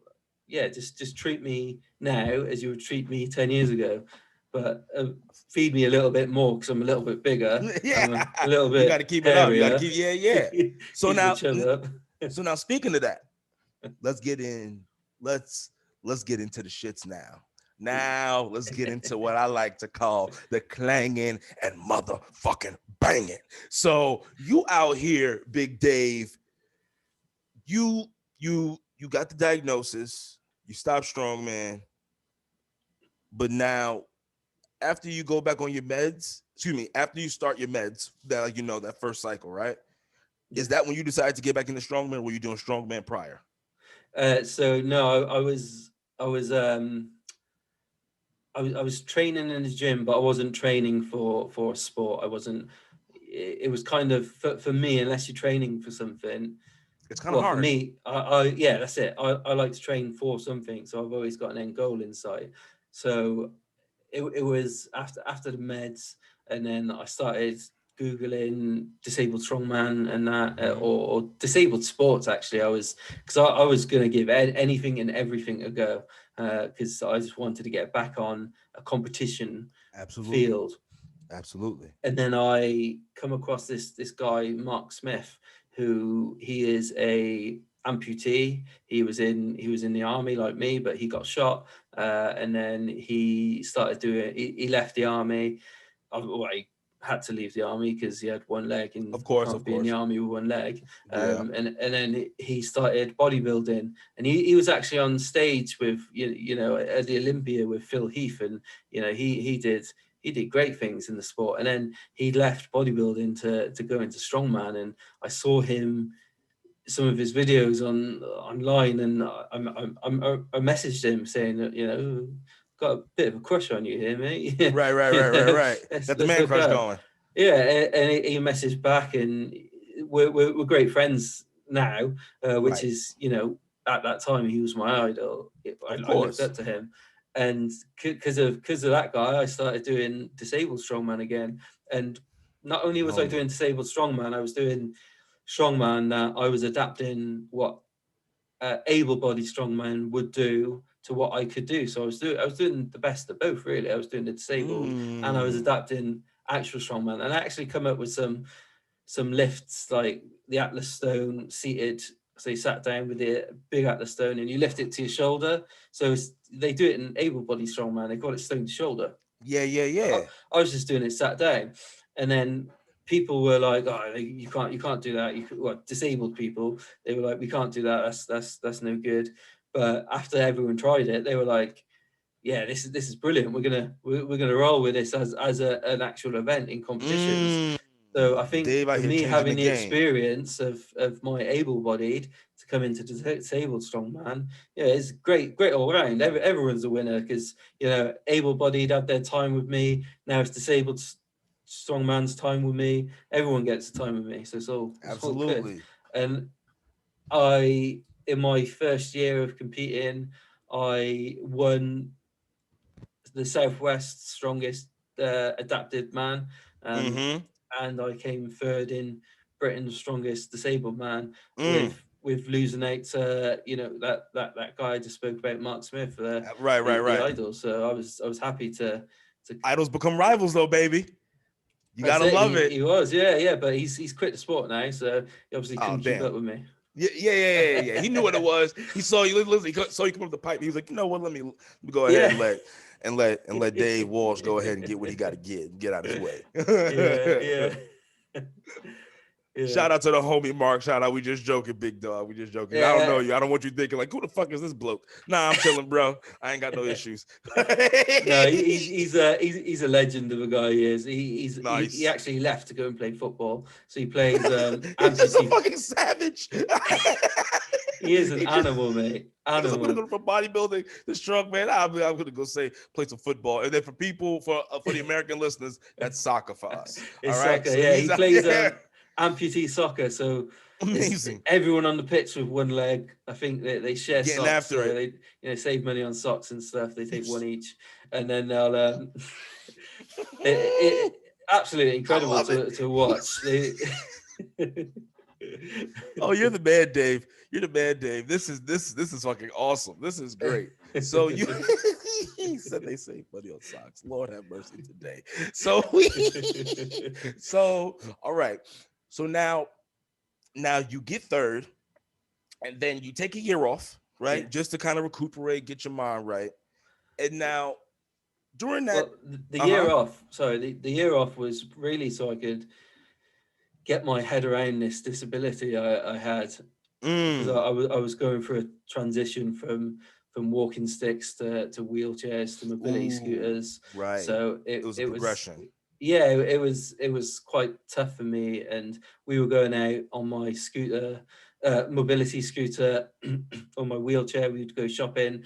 Speaker 2: just treat me now as you would treat me 10 years ago. But feed me a little bit more because I'm a little bit bigger. A little bit.
Speaker 1: You got to keep it up. You got to keep. So now speaking of that, let's get into the shits now. Now let's get into what I like to call the clanging and motherfucking banging. So you out here, Big Dave. You got the diagnosis. You stopped Strongman, but now, after you go back on your meds, after you start your meds, that that first cycle, right? Is that when you decided to get back into Strongman, or were you doing Strongman prior?
Speaker 2: So no, I was training in the gym, but I wasn't training for a sport. I wasn't. It was kind of for me, unless you're training for something,
Speaker 1: it's kind of hard.
Speaker 2: For me, that's it. I like to train for something, so I've always got an end goal in sight. So it was after the meds, and then I started Googling disabled strongman and that, or disabled sports. Actually, I was going to give anything and everything a go, because I just wanted to get back on a competition field.
Speaker 1: Absolutely.
Speaker 2: And then I come across this guy, Mark Smith, who he is a amputee. He was in the army like me, but he got shot, and then he started he left the army. I had to leave the army because he had one leg, and
Speaker 1: of course
Speaker 2: be in the army with one leg.
Speaker 1: And
Speaker 2: then he started bodybuilding, and he was actually on stage with at the Olympia with Phil Heath, and he did great things in the sport. And then he left bodybuilding to go into strongman, and I saw some of his videos online, and I messaged him saying that, got a bit of a crush on you here, mate.
Speaker 1: Right. Got the man crush going.
Speaker 2: Yeah, and he messaged back, and we're great friends now, which is, at that time he was my idol. I looked up to him. and because of that guy, I started doing disabled strongman again. And not only was I doing disabled strongman, I was doing strongman that I was adapting what able-bodied strongman would do to what I could do. So I was doing the best of both, really. I was doing the disabled and I was adapting actual strongman, and I actually come up with some lifts like the Atlas stone seated. So you sat down with the big Atlas stone and you lift it to your shoulder. So they do it in able-bodied strongman. They call it stone to shoulder.
Speaker 1: Yeah.
Speaker 2: I was just doing it sat down, and then people were like, "Oh, you can't do that." Disabled people, they were like, "We can't do that. That's no good." But after everyone tried it, they were like, "Yeah, this is brilliant. We're gonna roll with this as an actual event in competitions." So I think
Speaker 1: Dave out
Speaker 2: for
Speaker 1: here
Speaker 2: me
Speaker 1: changing
Speaker 2: having
Speaker 1: the
Speaker 2: the
Speaker 1: game.
Speaker 2: experience of my able-bodied to come into disabled strongman, yeah, it's great all around. Everyone's a winner because, you know, able-bodied had their time with me. Now it's disabled strongman's time with me. Everyone gets time with me, so it's all good. And in my first year of competing, I won the Southwest strongest adapted man. And I came third in Britain's strongest disabled man with losing out to, you know, that guy I just spoke about, Mark Smith, the Idol. So I was happy to
Speaker 1: Idols become rivals though, baby. You gotta love it.
Speaker 2: He was, yeah, but he's quit the sport now, so he obviously couldn't keep up with me.
Speaker 1: Yeah. He knew what it was. He saw you. Listen, he saw you come up the pipe. He was like, you know what? Let me go ahead and let Dave Walsh go ahead and get what he got to get out of his way.
Speaker 2: Yeah.
Speaker 1: Shout out to the homie Mark. Shout out. We just joking, big dog. We just joking. I don't know you. I don't want you thinking like, who the fuck is this bloke? Nah, I'm chilling, bro. I ain't got no issues.
Speaker 2: No, he's a legend of a guy. He is. He actually left to go and play football. So he plays.
Speaker 1: He's just a fucking savage.
Speaker 2: He is an animal, mate. Animal.
Speaker 1: I'm gonna go from bodybuilding to strongman. I'm gonna go play some football, and then for the American listeners, that's soccer for us.
Speaker 2: It's
Speaker 1: all right,
Speaker 2: soccer. So yeah, he plays amputee soccer. So
Speaker 1: amazing.
Speaker 2: Everyone on the pitch with one leg. I think they share
Speaker 1: getting
Speaker 2: socks.
Speaker 1: After
Speaker 2: so
Speaker 1: it.
Speaker 2: They save money on socks and stuff. They take one each, and then they'll. It absolutely incredible to watch.
Speaker 1: Oh, you're the man, Dave. You're the man, Dave. This is fucking awesome. This is great. So he said they save money on socks. Lord have mercy today. So all right. So now you get third, and then you take a year off, right? Just to kind of recuperate, get your mind right. And now during that,
Speaker 2: the year off. Sorry, the year off was really so I could get my head around this disability I had, because I was going through a transition from walking sticks to wheelchairs to mobility scooters.
Speaker 1: Right.
Speaker 2: So
Speaker 1: it was a progression.
Speaker 2: It was quite tough for me, and we were going out on my scooter, mobility scooter, on my wheelchair. We'd go shopping,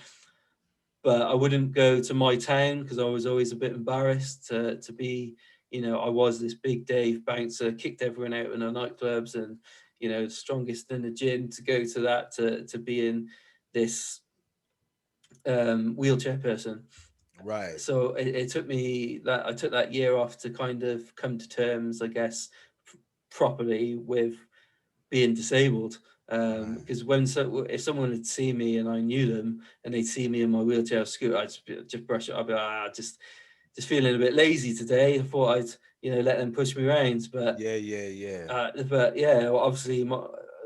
Speaker 2: but I wouldn't go to my town because I was always a bit embarrassed to be. You know, I was this big Dave bouncer, kicked everyone out in the nightclubs, and, you know, strongest in the gym, to go to that, to being this wheelchair person.
Speaker 1: Right.
Speaker 2: So it took me I took that year off to kind of come to terms, I guess, properly with being disabled. Because if someone had seen me and I knew them and they'd see me in my wheelchair or scooter, I'd just brush it. I'd be like, just feeling a bit lazy today. I thought I'd, let them push me around. But but yeah, obviously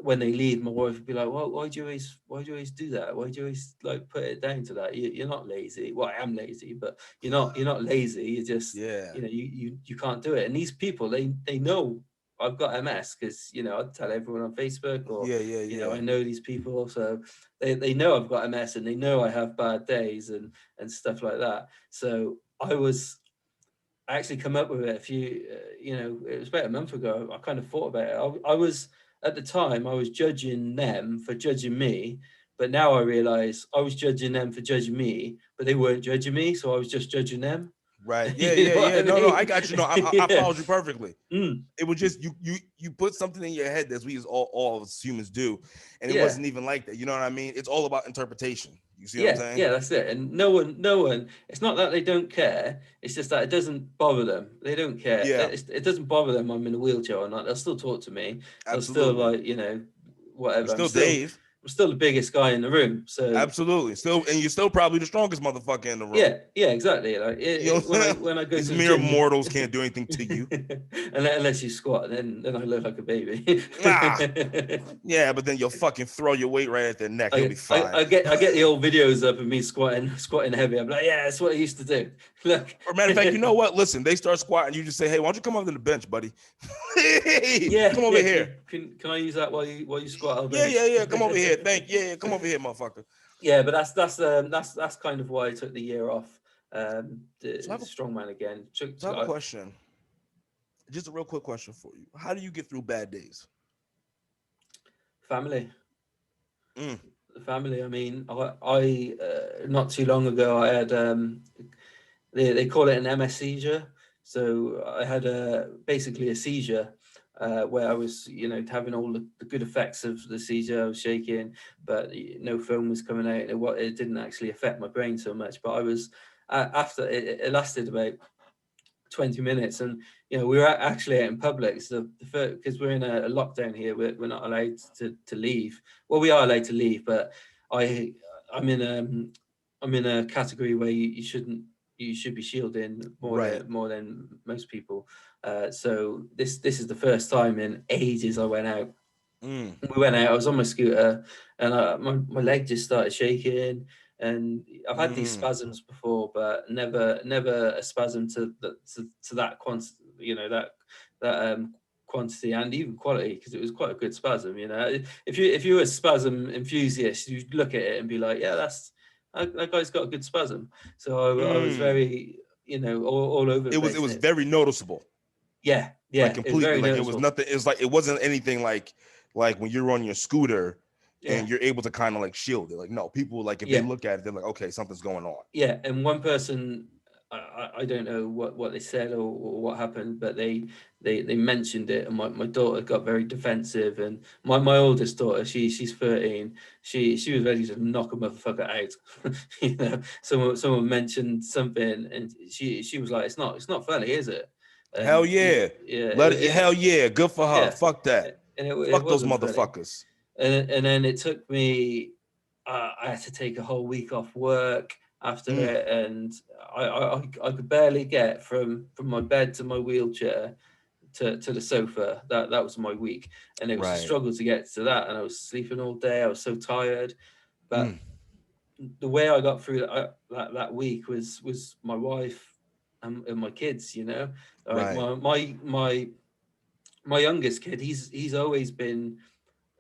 Speaker 2: when they leave, my wife would be like, "Well, why do you always do that? Why do you always like put it down to that? You're not lazy." Well, I am lazy, but you're not lazy. You just you can't do it. And these people, they know I've got MS because I tell everyone on Facebook, or I know these people, so they know I've got MS, and they know I have bad days and stuff like that. So I actually come up with it a few, it was about a month ago. I kind of thought about it. I was, at the time, I was judging them for judging me, but now I realize I was judging them for judging me, but they weren't judging me, so I was just judging them.
Speaker 1: Right. Yeah. No, I got you. No, I followed you perfectly. It was just you put something in your head that we all humans do, and it wasn't even like that. You know what I mean? It's all about interpretation. You see what I'm
Speaker 2: Yeah,
Speaker 1: saying?
Speaker 2: yeah, that's it. And no one. It's not that they don't care. It's just that it doesn't bother them. They don't care.
Speaker 1: Yeah,
Speaker 2: It doesn't bother them. I'm in a wheelchair or not. They'll still talk to me. They'll still
Speaker 1: absolutely.
Speaker 2: like,
Speaker 1: You're
Speaker 2: whatever.
Speaker 1: still Dave.
Speaker 2: I'm still the biggest guy in the room. So
Speaker 1: Absolutely. Still, and you're still probably the strongest motherfucker in the room.
Speaker 2: yeah, exactly. Like
Speaker 1: You know what I'm saying?
Speaker 2: when I go
Speaker 1: These
Speaker 2: to the
Speaker 1: mere
Speaker 2: gym,
Speaker 1: mortals can't do anything to you.
Speaker 2: unless you squat, then I look like a baby.
Speaker 1: Ah, yeah, but then you'll fucking throw your weight right at their neck. You'll be fine.
Speaker 2: I get the old videos up of me squatting heavy. I'm like, yeah, that's what I used to do. Look.
Speaker 1: Or matter of fact, you know what? Listen, they start squatting. You just say, "Hey, why don't you come over to the bench, buddy? Hey,
Speaker 2: Yeah,
Speaker 1: come over
Speaker 2: yeah.
Speaker 1: here.
Speaker 2: Can I use that while you squat on
Speaker 1: Yeah,
Speaker 2: bench?
Speaker 1: yeah, yeah. Come over here. Yeah, come over here, motherfucker."
Speaker 2: Yeah, but that's kind of why I took the year off.
Speaker 1: So I have a,
Speaker 2: Strongman again.
Speaker 1: so I have a question. Just a real quick question for you. How do you get through bad days?
Speaker 2: Family.
Speaker 1: Mm,
Speaker 2: Family. I mean, I not too long ago I had they call it an MS seizure. So I had basically a seizure where I was, having all the good effects of the seizure. I was shaking, but no film was coming out. It didn't actually affect my brain so much. But I was after it lasted about 20 minutes, and we were actually out in public. So because we're in a lockdown here, we're not allowed to leave. Well, we are allowed to leave, but I I'm in I'm in a category where you should be shielding
Speaker 1: right.
Speaker 2: more than most people. So this is the first time in ages I went out.
Speaker 1: Mm,
Speaker 2: We went out. I was on my scooter, and my leg just started shaking. And I've had these
Speaker 1: mm,
Speaker 2: spasms before, but never a spasm to that quantity, that quantity and even quality, because it was quite a good spasm. If you were a spasm enthusiast, you'd look at it and be like, yeah, that guy's got a good spasm. So I was
Speaker 1: mm.
Speaker 2: very, all over the
Speaker 1: It
Speaker 2: place.
Speaker 1: was very noticeable.
Speaker 2: Yeah,
Speaker 1: Like
Speaker 2: it was
Speaker 1: completely.
Speaker 2: very
Speaker 1: Like it was
Speaker 2: noticeable.
Speaker 1: nothing. It's like it wasn't anything like when you're on your scooter
Speaker 2: Yeah.
Speaker 1: and you're able to kind of like shield it. Like no, people like if they
Speaker 2: Yeah.
Speaker 1: look at it, they're like, okay, something's going on.
Speaker 2: Yeah, and one person, I don't know what they said or what happened, but they mentioned it, and my daughter got very defensive, and my oldest daughter, she's 13, she was ready to knock a motherfucker out. Someone mentioned something, and she was like, it's not funny, is it?
Speaker 1: Hell
Speaker 2: And
Speaker 1: yeah.
Speaker 2: yeah,
Speaker 1: Let it hell yeah. Good for her.
Speaker 2: yeah,
Speaker 1: Fuck that.
Speaker 2: and it
Speaker 1: Fuck those
Speaker 2: wasn't funny.
Speaker 1: motherfuckers.
Speaker 2: And then it took me, I had to take a whole week off work after
Speaker 1: Mm,
Speaker 2: it, and I could barely get from my bed to my wheelchair to the sofa. That was my week, and it was a
Speaker 1: right.
Speaker 2: struggle to get to that, and I was sleeping all day. I was so tired. But
Speaker 1: Mm,
Speaker 2: the way I got through that week was my wife and my kids. Like
Speaker 1: right.
Speaker 2: my youngest kid, he's always been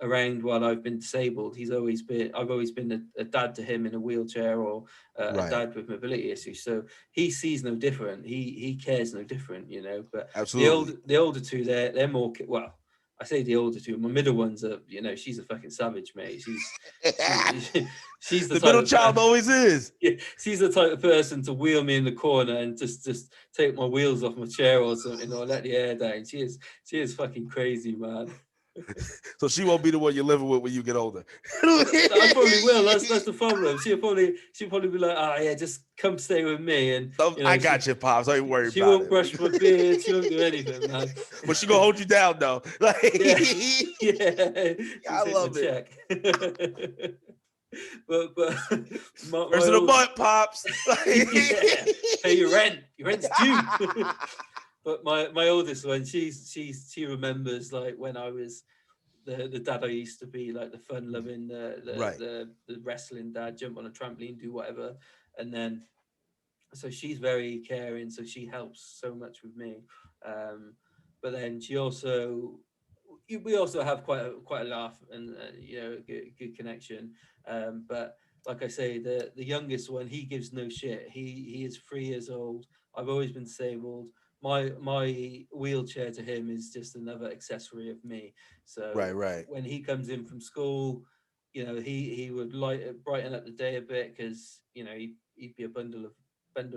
Speaker 2: around while I've been disabled. I've always been a dad to him in a wheelchair, or a
Speaker 1: Right.
Speaker 2: dad with mobility issues. So he sees no different. He cares no different. But
Speaker 1: Absolutely.
Speaker 2: the older two, they're more well. I say the older two. My middle one's she's a fucking savage, mate. She, she's the
Speaker 1: The
Speaker 2: type
Speaker 1: middle
Speaker 2: of
Speaker 1: child always is.
Speaker 2: yeah, she's the type of person to wheel me in the corner and just take my wheels off my chair or something, or let the air down. She is fucking crazy, man.
Speaker 1: So she won't be the one you're living with when you get older.
Speaker 2: I probably will. That's the problem. She'll probably be like, yeah, just come stay with me, and
Speaker 1: I got you, pops. I ain't worried
Speaker 2: she
Speaker 1: about
Speaker 2: won't
Speaker 1: it.
Speaker 2: brush my beard. She won't do anything, man.
Speaker 1: But she gonna hold you down though. Like,
Speaker 2: Yeah, yeah. She'll
Speaker 1: I
Speaker 2: take my
Speaker 1: love it.
Speaker 2: check. but my
Speaker 1: Rest of the
Speaker 2: old
Speaker 1: butt, pops.
Speaker 2: yeah, pay your rent. Your rent's due. But my oldest one, she remembers like when I was the dad I used to be, like the fun loving,
Speaker 1: Right.
Speaker 2: the wrestling dad, jump on a trampoline, do whatever, and then so she's very caring, so she helps so much with me. But then we also have quite a laugh, and good connection. But like I say, the youngest one, he gives no shit. He is 3 years old. I've always been disabled. My wheelchair to him is just another accessory of me.
Speaker 1: Right.
Speaker 2: So
Speaker 1: Right.
Speaker 2: when he comes in from school, he would brighten up the day a bit, because he'd be a bundle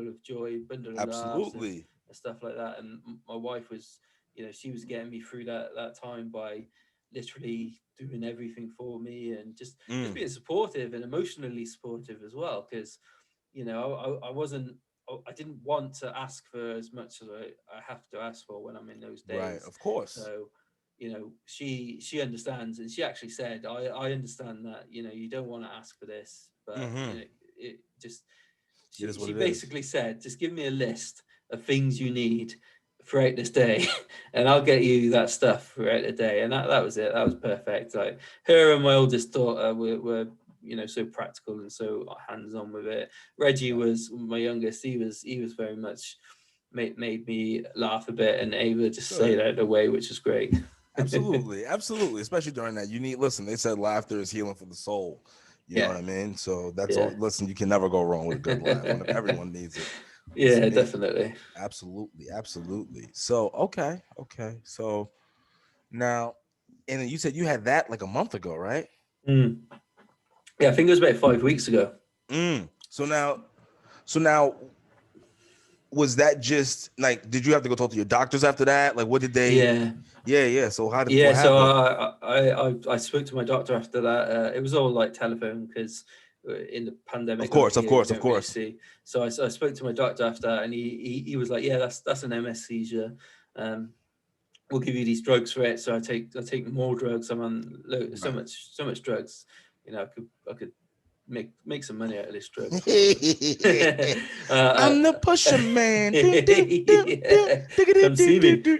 Speaker 2: of joy, bundle of laughs,
Speaker 1: Absolutely.
Speaker 2: and stuff like that. And my wife was, she was getting me through that time by literally doing everything for me, and just
Speaker 1: Mm.
Speaker 2: being supportive and emotionally supportive as well. Because I wasn't, I didn't want to ask for as much as I have to ask for when I'm in those
Speaker 1: Right.
Speaker 2: days.
Speaker 1: Of course.
Speaker 2: So she understands, and she actually said, I understand that you don't want to ask for this, but
Speaker 1: Mm-hmm.
Speaker 2: it just,
Speaker 1: It is what
Speaker 2: she
Speaker 1: it is.
Speaker 2: basically said, just give me a list of things you need throughout this day, and I'll get you that stuff throughout the day. And that was it. That was perfect. Like, her and my oldest daughter were so practical and so hands on with it. Reggie
Speaker 1: Right.
Speaker 2: was my youngest. He was very much made me laugh a bit, and Ava just
Speaker 1: Good.
Speaker 2: stayed out of the way, which is great.
Speaker 1: Absolutely. Absolutely. Especially during that. You need, listen, they said laughter is healing for the soul. You know what
Speaker 2: Yeah,
Speaker 1: I mean? So that's
Speaker 2: yeah.
Speaker 1: all. Listen, you can never go wrong with a good laugh. When everyone needs it.
Speaker 2: Yeah,
Speaker 1: Listen, me.
Speaker 2: definitely.
Speaker 1: Absolutely. Absolutely. So, okay. Okay. So now, and then you said you had that like a month ago, right?
Speaker 2: Mm. Yeah, I think it was about 5 weeks ago.
Speaker 1: Mm. So now, was that just like, did you have to go talk to your doctors after that? Like, what did they?
Speaker 2: Yeah,
Speaker 1: Yeah, yeah. So
Speaker 2: yeah.
Speaker 1: what
Speaker 2: So
Speaker 1: happened?
Speaker 2: I spoke to my doctor after that. It was all like telephone, because in the
Speaker 1: Of
Speaker 2: pandemic over
Speaker 1: course, of
Speaker 2: here you
Speaker 1: course, of
Speaker 2: don't really
Speaker 1: course.
Speaker 2: see. So I spoke to my doctor after that, and he was like, yeah, that's an MS seizure. Um, we'll give you these drugs for it. So I take more drugs. I'm on so
Speaker 1: Right.
Speaker 2: much drugs. I could make some money out of this drug. uh,
Speaker 1: I'm the pusher man. Do, do, do, do,
Speaker 2: yeah.
Speaker 1: do, do,
Speaker 2: Come
Speaker 1: do,
Speaker 2: see
Speaker 1: do,
Speaker 2: me.
Speaker 1: do.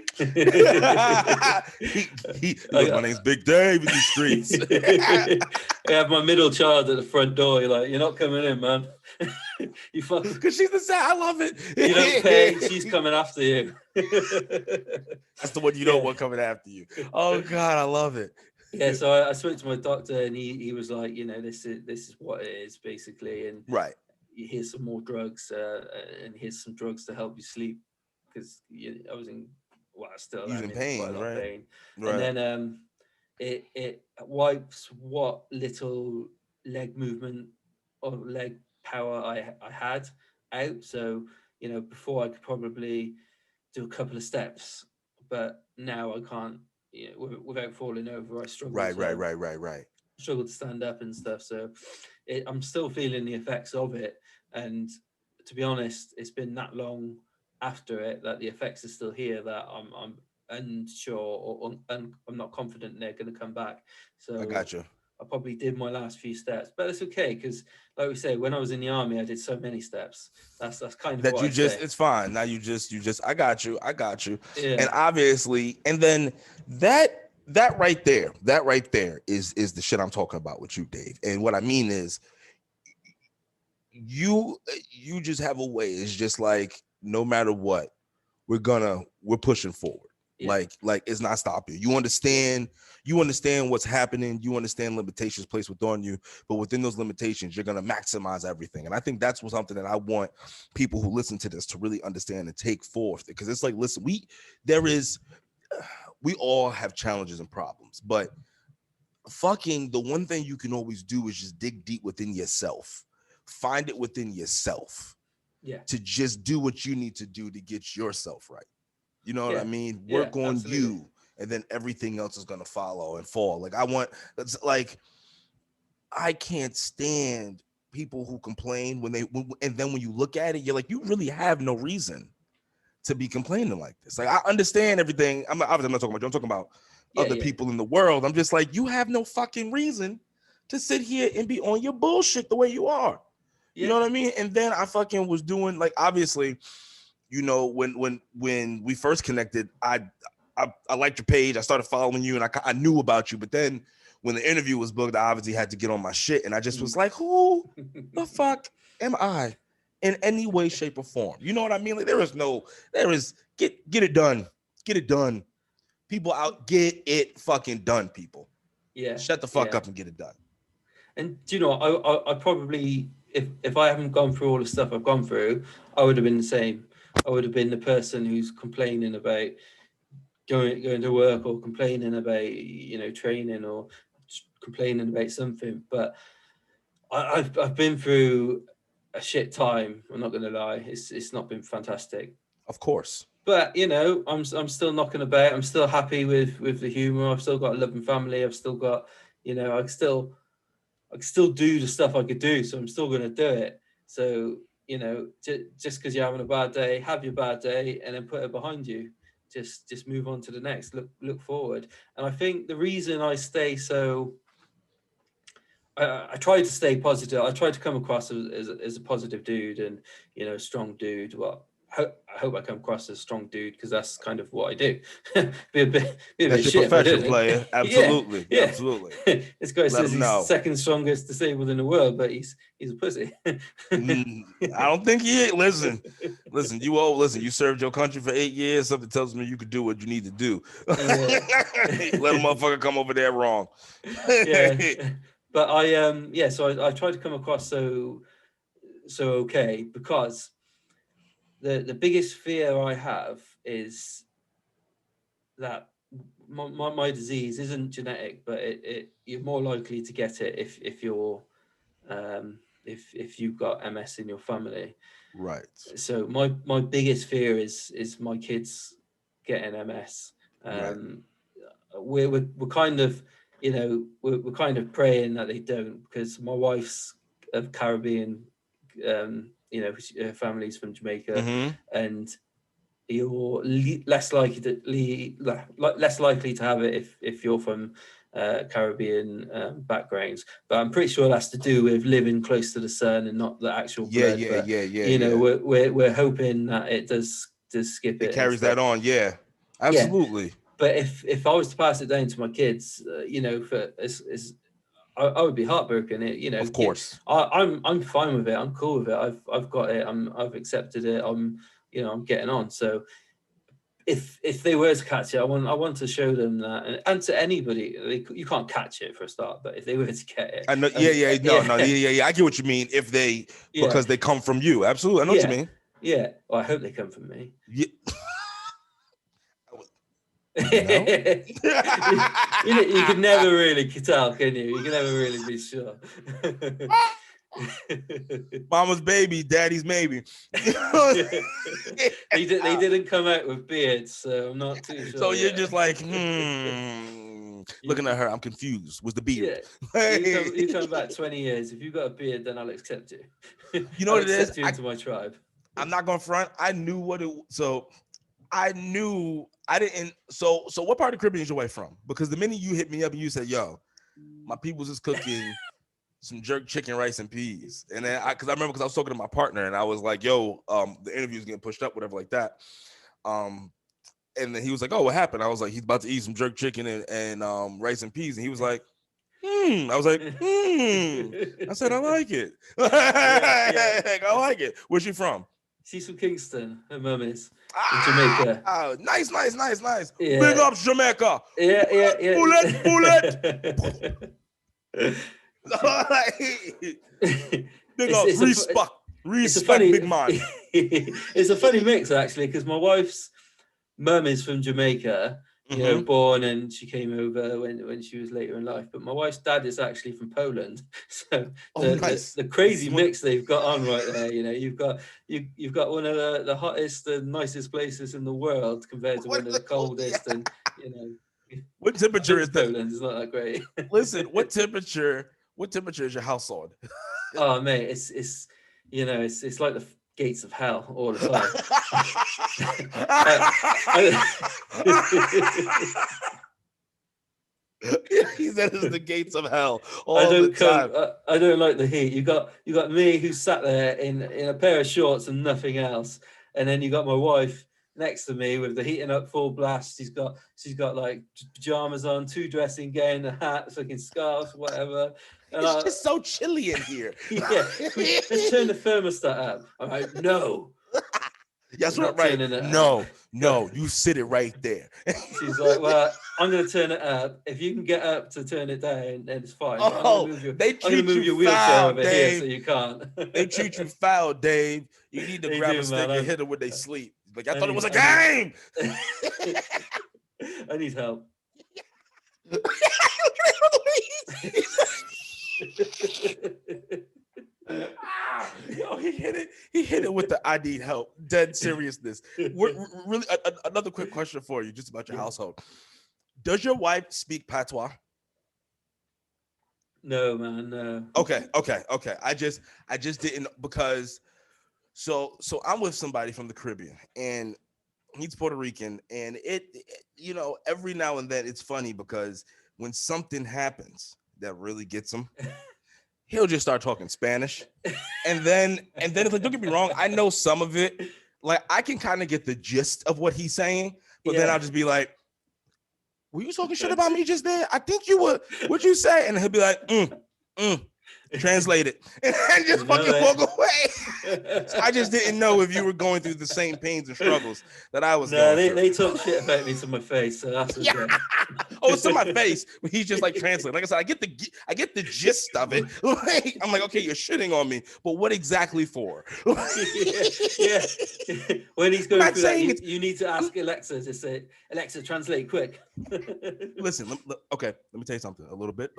Speaker 1: He goes, my name's Big Dave in these streets.
Speaker 2: I have my middle child at the front door. You're like, you're not coming in, man. You fuck.
Speaker 1: Because she's the side. I love
Speaker 2: You don't pay.
Speaker 1: it.
Speaker 2: She's coming after you.
Speaker 1: That's the one you don't
Speaker 2: Yeah.
Speaker 1: want coming after you. Oh God, I love it.
Speaker 2: Yeah, so I spoke to my doctor, and he was like, this is what it is basically, and
Speaker 1: Right.
Speaker 2: here's some more drugs, and here's some drugs to help you sleep, because I was in, well, I still am
Speaker 1: Using
Speaker 2: in quite a
Speaker 1: pain,
Speaker 2: lot of
Speaker 1: right?
Speaker 2: pain, and
Speaker 1: Right.
Speaker 2: then it wipes what little leg movement or leg power I had out. So before I could probably do a couple of steps, but now I can't. Without falling over, I struggle
Speaker 1: Right, right,
Speaker 2: to
Speaker 1: right, right, right.
Speaker 2: stand up and stuff. So I'm still feeling the effects of it. And to be honest, it's been that long after it that the effects are still here, that I'm unsure, or I'm not confident they're going to come back.
Speaker 1: I
Speaker 2: So
Speaker 1: got you.
Speaker 2: I probably did my last few steps, but it's okay, because, like we say, when I was in the army, I did so many steps. That's kind of
Speaker 1: That
Speaker 2: what
Speaker 1: you
Speaker 2: I
Speaker 1: just,
Speaker 2: say.
Speaker 1: it's fine. Now you just I got you. I got you. And
Speaker 2: Yeah,
Speaker 1: obviously, and then that right there is the shit I'm talking about with you, Dave. And what I mean is you just have a way. It's just like, no matter what, we're pushing forward.
Speaker 2: yeah,
Speaker 1: Like it's not stopping you.
Speaker 2: yeah,
Speaker 1: You understand what's happening. You understand limitations placed within you, but within those limitations, you're gonna maximize everything. And I think that's something that I want people who listen to this to really understand and take forth. Because it's like, listen, there is we all have challenges and problems, but fucking the one thing you can always do is just dig deep within yourself. Find it within yourself
Speaker 2: yeah,
Speaker 1: to just do what you need to do to get yourself right. You know what I
Speaker 2: yeah,
Speaker 1: mean?
Speaker 2: yeah,
Speaker 1: Work on
Speaker 2: absolutely.
Speaker 1: you, and then everything else is gonna follow and fall. Like I want, it's like I can't stand people who complain and then when you look at it, you're like, you really have no reason to be complaining like this. Like I understand everything. I'm not talking about you. I'm talking about
Speaker 2: Yeah,
Speaker 1: other
Speaker 2: yeah,
Speaker 1: people in the world. I'm just like, you have no fucking reason to sit here and be on your bullshit the way you are. You
Speaker 2: yeah.
Speaker 1: know what I mean? And then I fucking was doing, like, obviously, when we first connected, I liked your page. I started following you, and I knew about you. But then when the interview was booked, I obviously had to get on my shit, and I just was
Speaker 2: Mm.
Speaker 1: like, who the fuck am I in any way, shape, or form? You know what I mean? Like get it done, get it done. People out, get it fucking done. People,
Speaker 2: Yeah,
Speaker 1: shut the fuck
Speaker 2: yeah.
Speaker 1: up and get it done.
Speaker 2: And do you know what? I probably, if I haven't gone through all the stuff I've gone through, I would have been the same. I would have been the person who's complaining about going to work, or complaining about training, or complaining about something. But I've been through a shit time. I'm not going to lie. It's not been fantastic.
Speaker 1: Of course,
Speaker 2: But you know, I'm still knocking about. I'm still happy with the humor. I've still got a loving family. I've still got, you know, I can still do the stuff I could do. So I'm still going to do it. So you know, just because you're having a bad day, have your bad day, and then put it behind you. Just move on to the next. Look forward. And I think the reason I stay so, I try to stay positive. I try to come across as a positive dude and, you know, strong dude. Well, I hope I come across as a strong dude, because that's kind of what I do. be a bit
Speaker 1: That's your
Speaker 2: shit if I
Speaker 1: profession,
Speaker 2: didn't.
Speaker 1: player.
Speaker 2: Yeah,
Speaker 1: Absolutely.
Speaker 2: yeah.
Speaker 1: Absolutely.
Speaker 2: This guy
Speaker 1: Let
Speaker 2: says
Speaker 1: them
Speaker 2: he's
Speaker 1: know.
Speaker 2: second strongest disabled in the world, but he's a pussy.
Speaker 1: I don't think he is. Listen, you served your country for 8 years. Something tells me you could do what you need to do.
Speaker 2: Yeah.
Speaker 1: Let a motherfucker come over there wrong.
Speaker 2: Yeah. But so I try to come across so okay, because the biggest fear I have is that my disease isn't genetic, but you're more likely to get it if you're if you've got MS in your family.
Speaker 1: Right.
Speaker 2: So my biggest fear is my kids getting MS.
Speaker 1: Right.
Speaker 2: We're kind of, you know, we're kind of praying that they don't, because my wife's of Caribbean, you know, her family's from Jamaica,
Speaker 1: Mm-hmm.
Speaker 2: and you're less likely to have it if you're from Caribbean backgrounds. But I'm pretty sure that's to do with living close to the sun and not the actual blood.
Speaker 1: Yeah.
Speaker 2: You know, we're hoping that it does skip
Speaker 1: It
Speaker 2: it and
Speaker 1: carries
Speaker 2: stuff.
Speaker 1: that on. Yeah.
Speaker 2: Yeah.
Speaker 1: Absolutely.
Speaker 2: But if I was to pass it down to my kids, you know, I would be heartbroken. You know,
Speaker 1: Of course.
Speaker 2: I'm fine with it. I'm cool with it. I've got it. I've accepted it. I'm getting on. So if they were to catch it, I want to show them that, and to anybody, you can't catch it for a start, but if they were to get it,
Speaker 1: I know. Yeah. I get what you mean. If they, because they come from you. Absolutely. I know what you mean.
Speaker 2: Yeah. Well, I hope they come from me.
Speaker 1: Yeah.
Speaker 2: No? you can never really tell, can you? You can never really be sure.
Speaker 1: Mama's baby, daddy's maybe.
Speaker 2: They didn't come out with beards, so I'm not too sure.
Speaker 1: So you're just like, looking at her, I'm confused. Was the beard?
Speaker 2: Yeah. You come back 20 years. If you've got a beard, then I'll accept you.
Speaker 1: You know what it is?
Speaker 2: Accept you into my tribe.
Speaker 1: I'm not going to front. I knew what it. So I knew I didn't. So what part of the Caribbean is your wife from? Because the minute you hit me up and you said, "Yo, my people's is cooking some jerk chicken, rice, and peas," and then because I remember, because I was talking to my partner and I was like, "Yo, the interview's getting pushed up, whatever, like that." And then he was like, "Oh, what happened?" I was like, "He's about to eat some jerk chicken and rice and peas," and he was like, I was like, I said, I like it. I like it. Where's she from?
Speaker 2: She's from Kingston. Her mum is in Jamaica.
Speaker 1: Oh, nice.
Speaker 2: Yeah.
Speaker 1: Big up Jamaica.
Speaker 2: Yeah.
Speaker 1: Bullet. Big up. Respect, big man.
Speaker 2: It's a funny mix, actually, because my wife's mum is from Jamaica, you know, born, and she came over when she was later in life. But my wife's dad is actually from Poland. So
Speaker 1: nice.
Speaker 2: the crazy mix they've got on right there. You know, you've got one of the hottest and nicest places in the world compared to one of the coldest, and you know.
Speaker 1: What temperature is that?
Speaker 2: Poland? It's not that great.
Speaker 1: Listen, what temperature is your house on?
Speaker 2: Oh, mate, it's you know, it's like the gates of hell all the time.
Speaker 1: He said it's the gates of hell all the time.
Speaker 2: I don't like the heat. You got me, who sat there in a pair of shorts and nothing else, and then you got my wife next to me with the heating up full blast. She's got like pajamas on, 2 dressing gown, a hat, fucking scarves, whatever. And
Speaker 1: it's just so chilly in here.
Speaker 2: Yeah, let's turn the thermostat up. I'm like, no.
Speaker 1: That's right. No, you sit it right there.
Speaker 2: She's like, well, I'm going to turn it up. If you can get up to turn it down, then it's fine.
Speaker 1: Oh, they treat you foul, Dave.
Speaker 2: Here so you can't.
Speaker 1: They treat you foul, Dave. You need to grab a stick and hit them when they sleep. Like, I thought it was a game.
Speaker 2: I need help.
Speaker 1: Yo, he He hit it with the I need help. Dead seriousness. We're really another quick question for you, just about your household. Does your wife speak patois?
Speaker 2: No, man, no.
Speaker 1: Okay. I just didn't, because so I'm with somebody from the Caribbean, and he's Puerto Rican, and it every now and then it's funny because when something happens that really gets him, he'll just start talking Spanish. And then it's like, don't get me wrong, I know some of it. Like, I can kind of get the gist of what he's saying, but then I'll just be like, were you talking shit about me just there? I think you were. What'd you say? And he'll be like, translate it. And just fucking walk away. So I just didn't know if you were going through the same pains and struggles that I was going through.
Speaker 2: They talk shit about me to my face, so that's okay.
Speaker 1: Oh, it's to my face. But he's just like translating. Like I said, I get the gist of it. Like, I'm like, okay, you're shitting on me, but what exactly for?
Speaker 2: yeah. When he's going through that, you need to ask Alexa to say, Alexa, translate quick.
Speaker 1: Listen, let me tell you something. A little bit.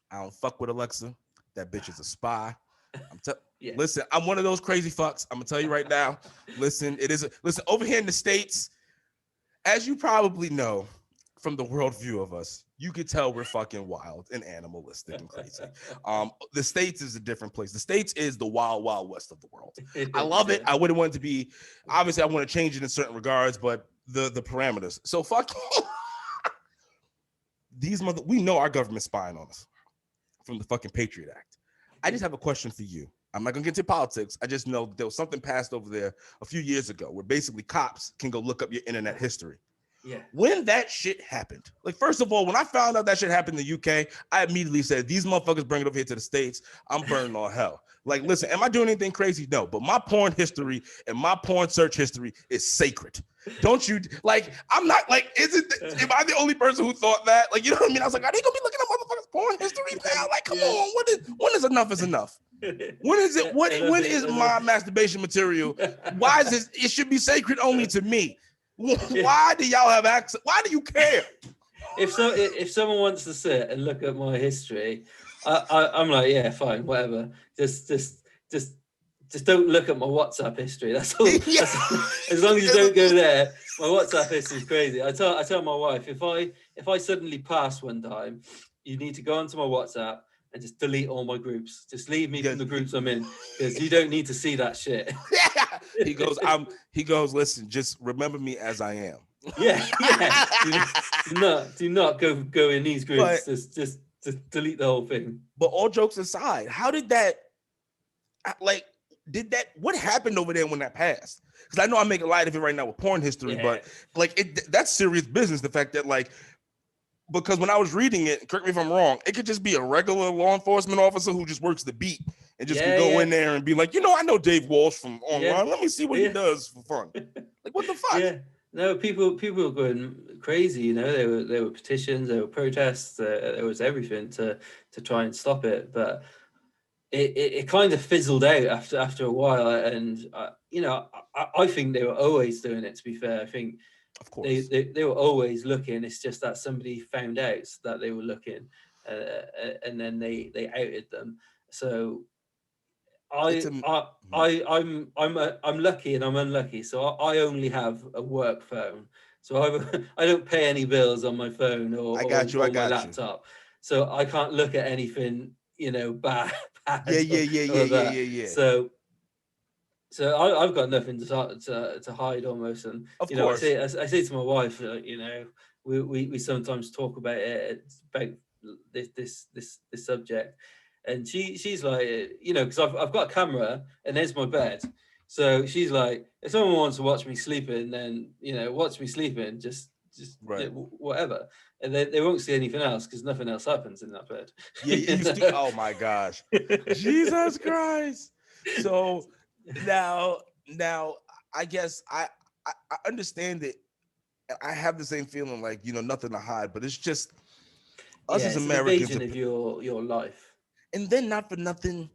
Speaker 1: I don't fuck with Alexa. That bitch is a spy. Listen, I'm one of those crazy fucks. I'm gonna tell you right now. Listen, listen, over here in the States, as you probably know from the worldview of us, you could tell we're fucking wild and animalistic and crazy. The States is a different place. The States is the wild, wild west of the world. I love it. I wouldn't want it to be, obviously I want to change it in certain regards, but the parameters. So fuck we know our government's spying on us from the fucking Patriot Act. I just have a question for you. I'm not gonna get into politics. I just know there was something passed over there a few years ago where basically cops can go look up your internet history.
Speaker 2: Yeah.
Speaker 1: When that shit happened, like, first of all, when I found out that shit happened in the UK, I immediately said, these motherfuckers bring it over here to the States, I'm burning all hell. Like, listen, am I doing anything crazy? No, but my porn history and my porn search history is sacred. Don't you, like, I'm not, like, am I the only person who thought that? Like, you know what I mean? I was like, are they gonna be looking at motherfuckers' porn history now? Like, come on, when is enough is enough? When is it, when is my masturbation material? Why is this, it should be sacred only to me. Why do y'all have access? Why do you care?
Speaker 2: If someone wants to sit and look at my history, I'm like, yeah, fine, whatever. Just don't look at my WhatsApp history. That's all.
Speaker 1: Yeah.
Speaker 2: As long as you don't go there. My WhatsApp history is crazy. I tell my wife, if I suddenly pass one time, you need to go onto my WhatsApp and just delete all my groups. Just leave me from the groups I'm in, because you don't need to see that shit.
Speaker 1: Yeah. He goes, listen, just remember me as I am.
Speaker 2: Yeah. Do not go in these groups. Just delete the whole thing.
Speaker 1: But all jokes aside, how did that, like, what happened over there when that passed? Because I know I'm making light of it right now with porn history, but like, that's serious business. The fact that, like, because when I was reading it, correct me if I'm wrong, it could just be a regular law enforcement officer who just works the beat and just can go in there and be like, I know Dave Walsh from online. Let me see what he does for fun. Like, what the fuck?
Speaker 2: Yeah. No, people were going crazy. There were petitions, there were protests, there was everything to try and stop it. But it kind of fizzled out after a while. And I think they were always doing it. To be fair, I think. Of course. They were always looking. It's just that somebody found out that they were looking, and then they outed them. So I'm lucky and I'm unlucky. So I only have a work phone. So I don't pay any bills on my phone or my laptop. So I can't look at anything bad.
Speaker 1: Yeah.
Speaker 2: So I've got nothing to hide almost, and
Speaker 1: of course.
Speaker 2: I say to my wife, we sometimes talk about it, about this subject, and she's like, because I've got a camera and there's my bed, so she's like, if someone wants to watch me sleeping, then watch me sleeping, just right. Whatever, and they won't see anything else because nothing else happens in that bed.
Speaker 1: Oh my gosh, Jesus Christ! So. Now, I guess I understand it. I have the same feeling, like, nothing to hide, but it's just us as Americans.
Speaker 2: An invasion of your life.
Speaker 1: And then, not for nothing,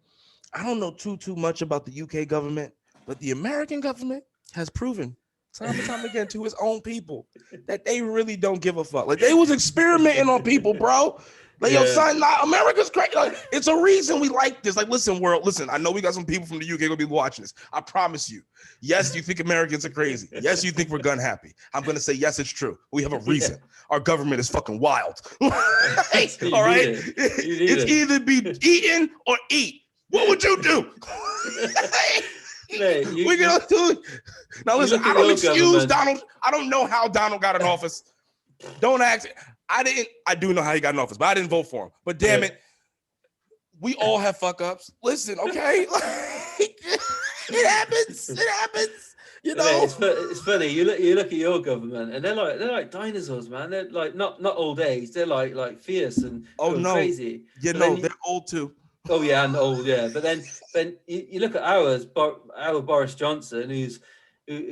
Speaker 1: I don't know too much about the UK government, but the American government has proven time and time again to his own people that they really don't give a fuck. Like, they was experimenting on people, bro. Like, yo, son, nah, America's crazy. Like, it's a reason we like this. Like, listen, world, listen, I know we got some people from the UK gonna be watching this. I promise you. Yes, you think Americans are crazy. Yes, you think we're gun happy. I'm gonna say, yes, it's true. We have a reason. Our government is fucking wild. All right? It's either be eaten or eat. What would you do?
Speaker 2: Mate,
Speaker 1: we're gonna do it. Now, listen, I don't excuse Donald. I don't know how Donald got in office. Don't ask. I do know how he got in office, but I didn't vote for him. But damn it, we all have fuck ups. Listen, okay? It happens. It happens. You know,
Speaker 2: it's funny. You look at your government, and they're like dinosaurs, man. They're like not old age. They're like fierce and crazy.
Speaker 1: You know, they're old too.
Speaker 2: Oh yeah, and old, yeah. But then you look at our Boris Johnson, who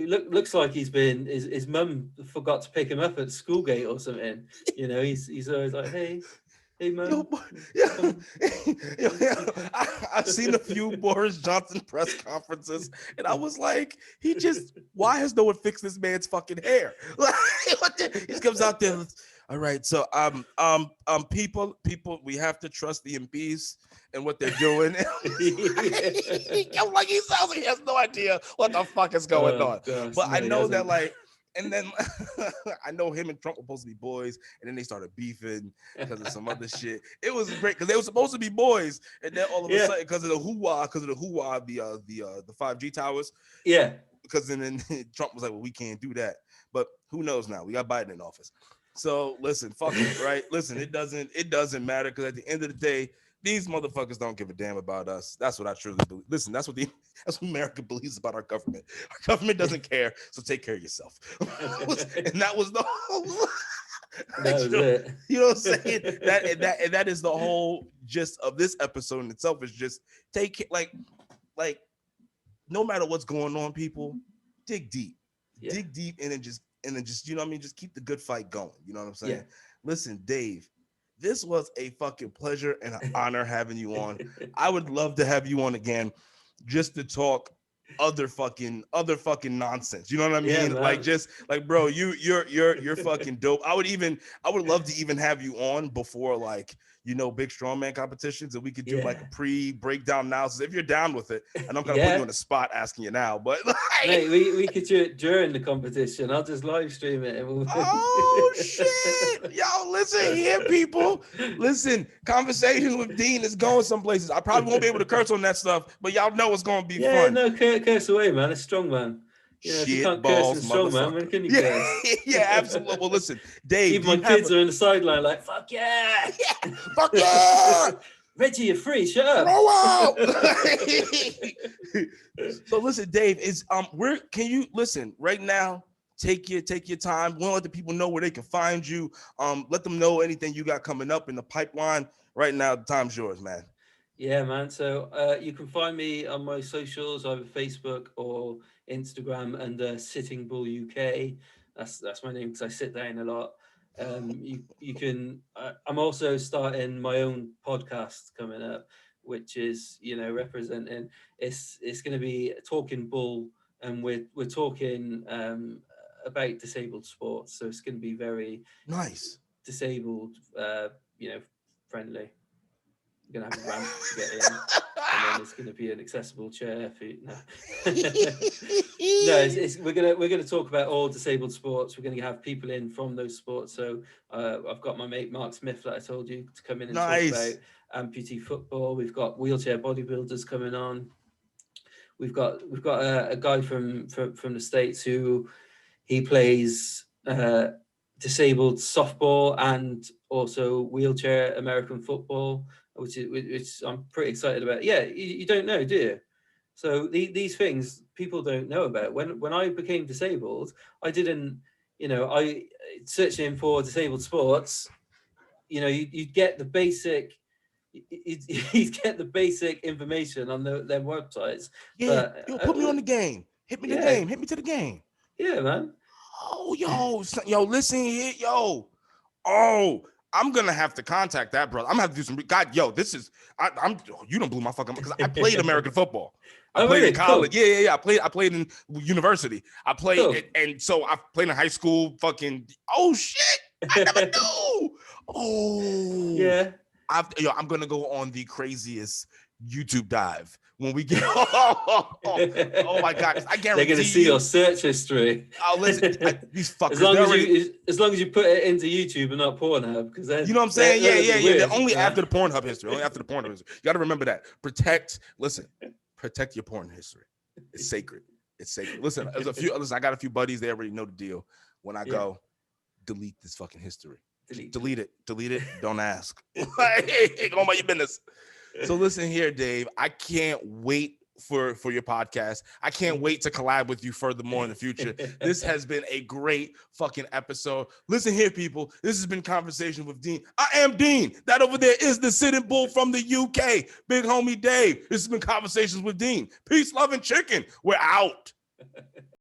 Speaker 2: looks like his mum forgot to pick him up at school gate or something. You know, he's always like, hey mum.
Speaker 1: I've seen a few Boris Johnson press conferences, and I was like, why has no one fixed this man's fucking hair? He comes out there. All right, so people, we have to trust the MPs and what they're doing. I'm like, he sounds like he has no idea what the fuck is going on. Gosh, but I know that, like, and then I know him and Trump were supposed to be boys, and then they started beefing because of some other shit. It was great because they were supposed to be boys, and then all of a sudden, because of the hoo-wah, the 5G towers.
Speaker 2: Yeah.
Speaker 1: Because then Trump was like, well, we can't do that. But who knows now? We got Biden in office. So listen, fuck it, right? Listen, it doesn't matter because at the end of the day, these motherfuckers don't give a damn about us. That's what I truly believe. Listen, that's what America believes about our government. Our government doesn't care, so take care of yourself. And that was the whole.
Speaker 2: It.
Speaker 1: You know what I'm saying? That is the whole gist of this episode in itself. Is just take it like no matter what's going on, people dig deep, and then just you know what I mean. Just keep the good fight going. You know what I'm saying? Yeah. Listen, Dave. This was a fucking pleasure and an honor having you on. I would love to have you on again just to talk other fucking nonsense. You know what I mean? Yeah, like just like, bro, you're fucking dope. I would love to even have you on before, like, you know, big strongman competitions, and we could do like a pre-breakdown analysis if you're down with it. And I'm gonna put you on the spot asking you now, but like,
Speaker 2: mate, we could do it during the competition. I'll just live stream it.
Speaker 1: Oh shit! Yo, listen here, people. Listen, Conversations with Dean is going some places. I probably won't be able to curse on that stuff, but y'all know it's gonna be fun.
Speaker 2: Yeah, no, curse away, man. It's Strongman. You know, if you can't curse in Strongman, when can you curse?
Speaker 1: Yeah, absolutely. Well, listen, Dave.
Speaker 2: Even my kids are in the sideline like, fuck yeah!
Speaker 1: Fuck yeah!
Speaker 2: Reggie, you're free. Shut up.
Speaker 1: Grow up. So listen, Dave, can you listen right now? Take your time. We want to let the people know where they can find you. Let them know anything you got coming up in the pipeline. Right now, the time's yours, man.
Speaker 2: Yeah, man. So you can find me on my socials, either Facebook or Instagram, under Sitting Bull UK. That's my name because I sit down a lot. You can. I'm also starting my own podcast coming up, which is, you know, representing. It's going to be Talking Bull, and we're talking about disabled sports. So it's going to be very
Speaker 1: nice,
Speaker 2: disabled, friendly. You're gonna have a ramp to get in, and then it's gonna be an accessible chair for you. No, we're gonna talk about all disabled sports. We're gonna have people in from those sports. So I've got my mate Mark Smith that I told you to come in and talk about amputee football. We've got wheelchair bodybuilders coming on. We've got a guy from the States who he plays disabled softball and also wheelchair American football, which I'm pretty excited about. Yeah, you don't know, do you? So these things people don't know about. When I became disabled, I didn't, I searching for disabled sports, you get the basic, you get the basic information on their websites.
Speaker 1: Yeah, but, put me on the game. Hit me the game. Hit me to the game.
Speaker 2: Yeah, man.
Speaker 1: Oh, yo, listen here, yo. Oh, I'm gonna have to contact that brother. I'm gonna have to do some. God, yo, this is. You don't blew my fucking, because I played American football. I played in college. Cool. Yeah. I played in university. I played, and so I played in high school. Fucking. Oh shit. I never knew. Oh,
Speaker 2: Yeah.
Speaker 1: I'm gonna go on the craziest YouTube dive when we get. Oh my God! 'Cause I
Speaker 2: They're
Speaker 1: guarantee
Speaker 2: going to see
Speaker 1: you.
Speaker 2: your search history.
Speaker 1: Oh, listen, these fuckers.
Speaker 2: as long
Speaker 1: They're
Speaker 2: as
Speaker 1: already.
Speaker 2: you put it into YouTube and not Pornhub, because then
Speaker 1: You know what I'm saying? Yeah,
Speaker 2: that'd
Speaker 1: yeah,
Speaker 2: be
Speaker 1: yeah.
Speaker 2: weird.
Speaker 1: They're only
Speaker 2: Yeah.
Speaker 1: after the Pornhub history. Only after the Pornhub history. You got to remember that. Protect your porn history. It's sacred. It's sacred. Listen, I got a few buddies. They already know the deal. When I go, delete this fucking history. Delete it. Don't ask. Go about your business. So listen here, Dave. I can't wait for your podcast. I can't wait to collab with you furthermore in the future. This has been a great fucking episode. Listen here, people. This has been Conversation with Dean. I am Dean. That over there is the sitting bull from the UK. Big homie Dave. This has been Conversations with Dean. Peace, love, and chicken. We're out.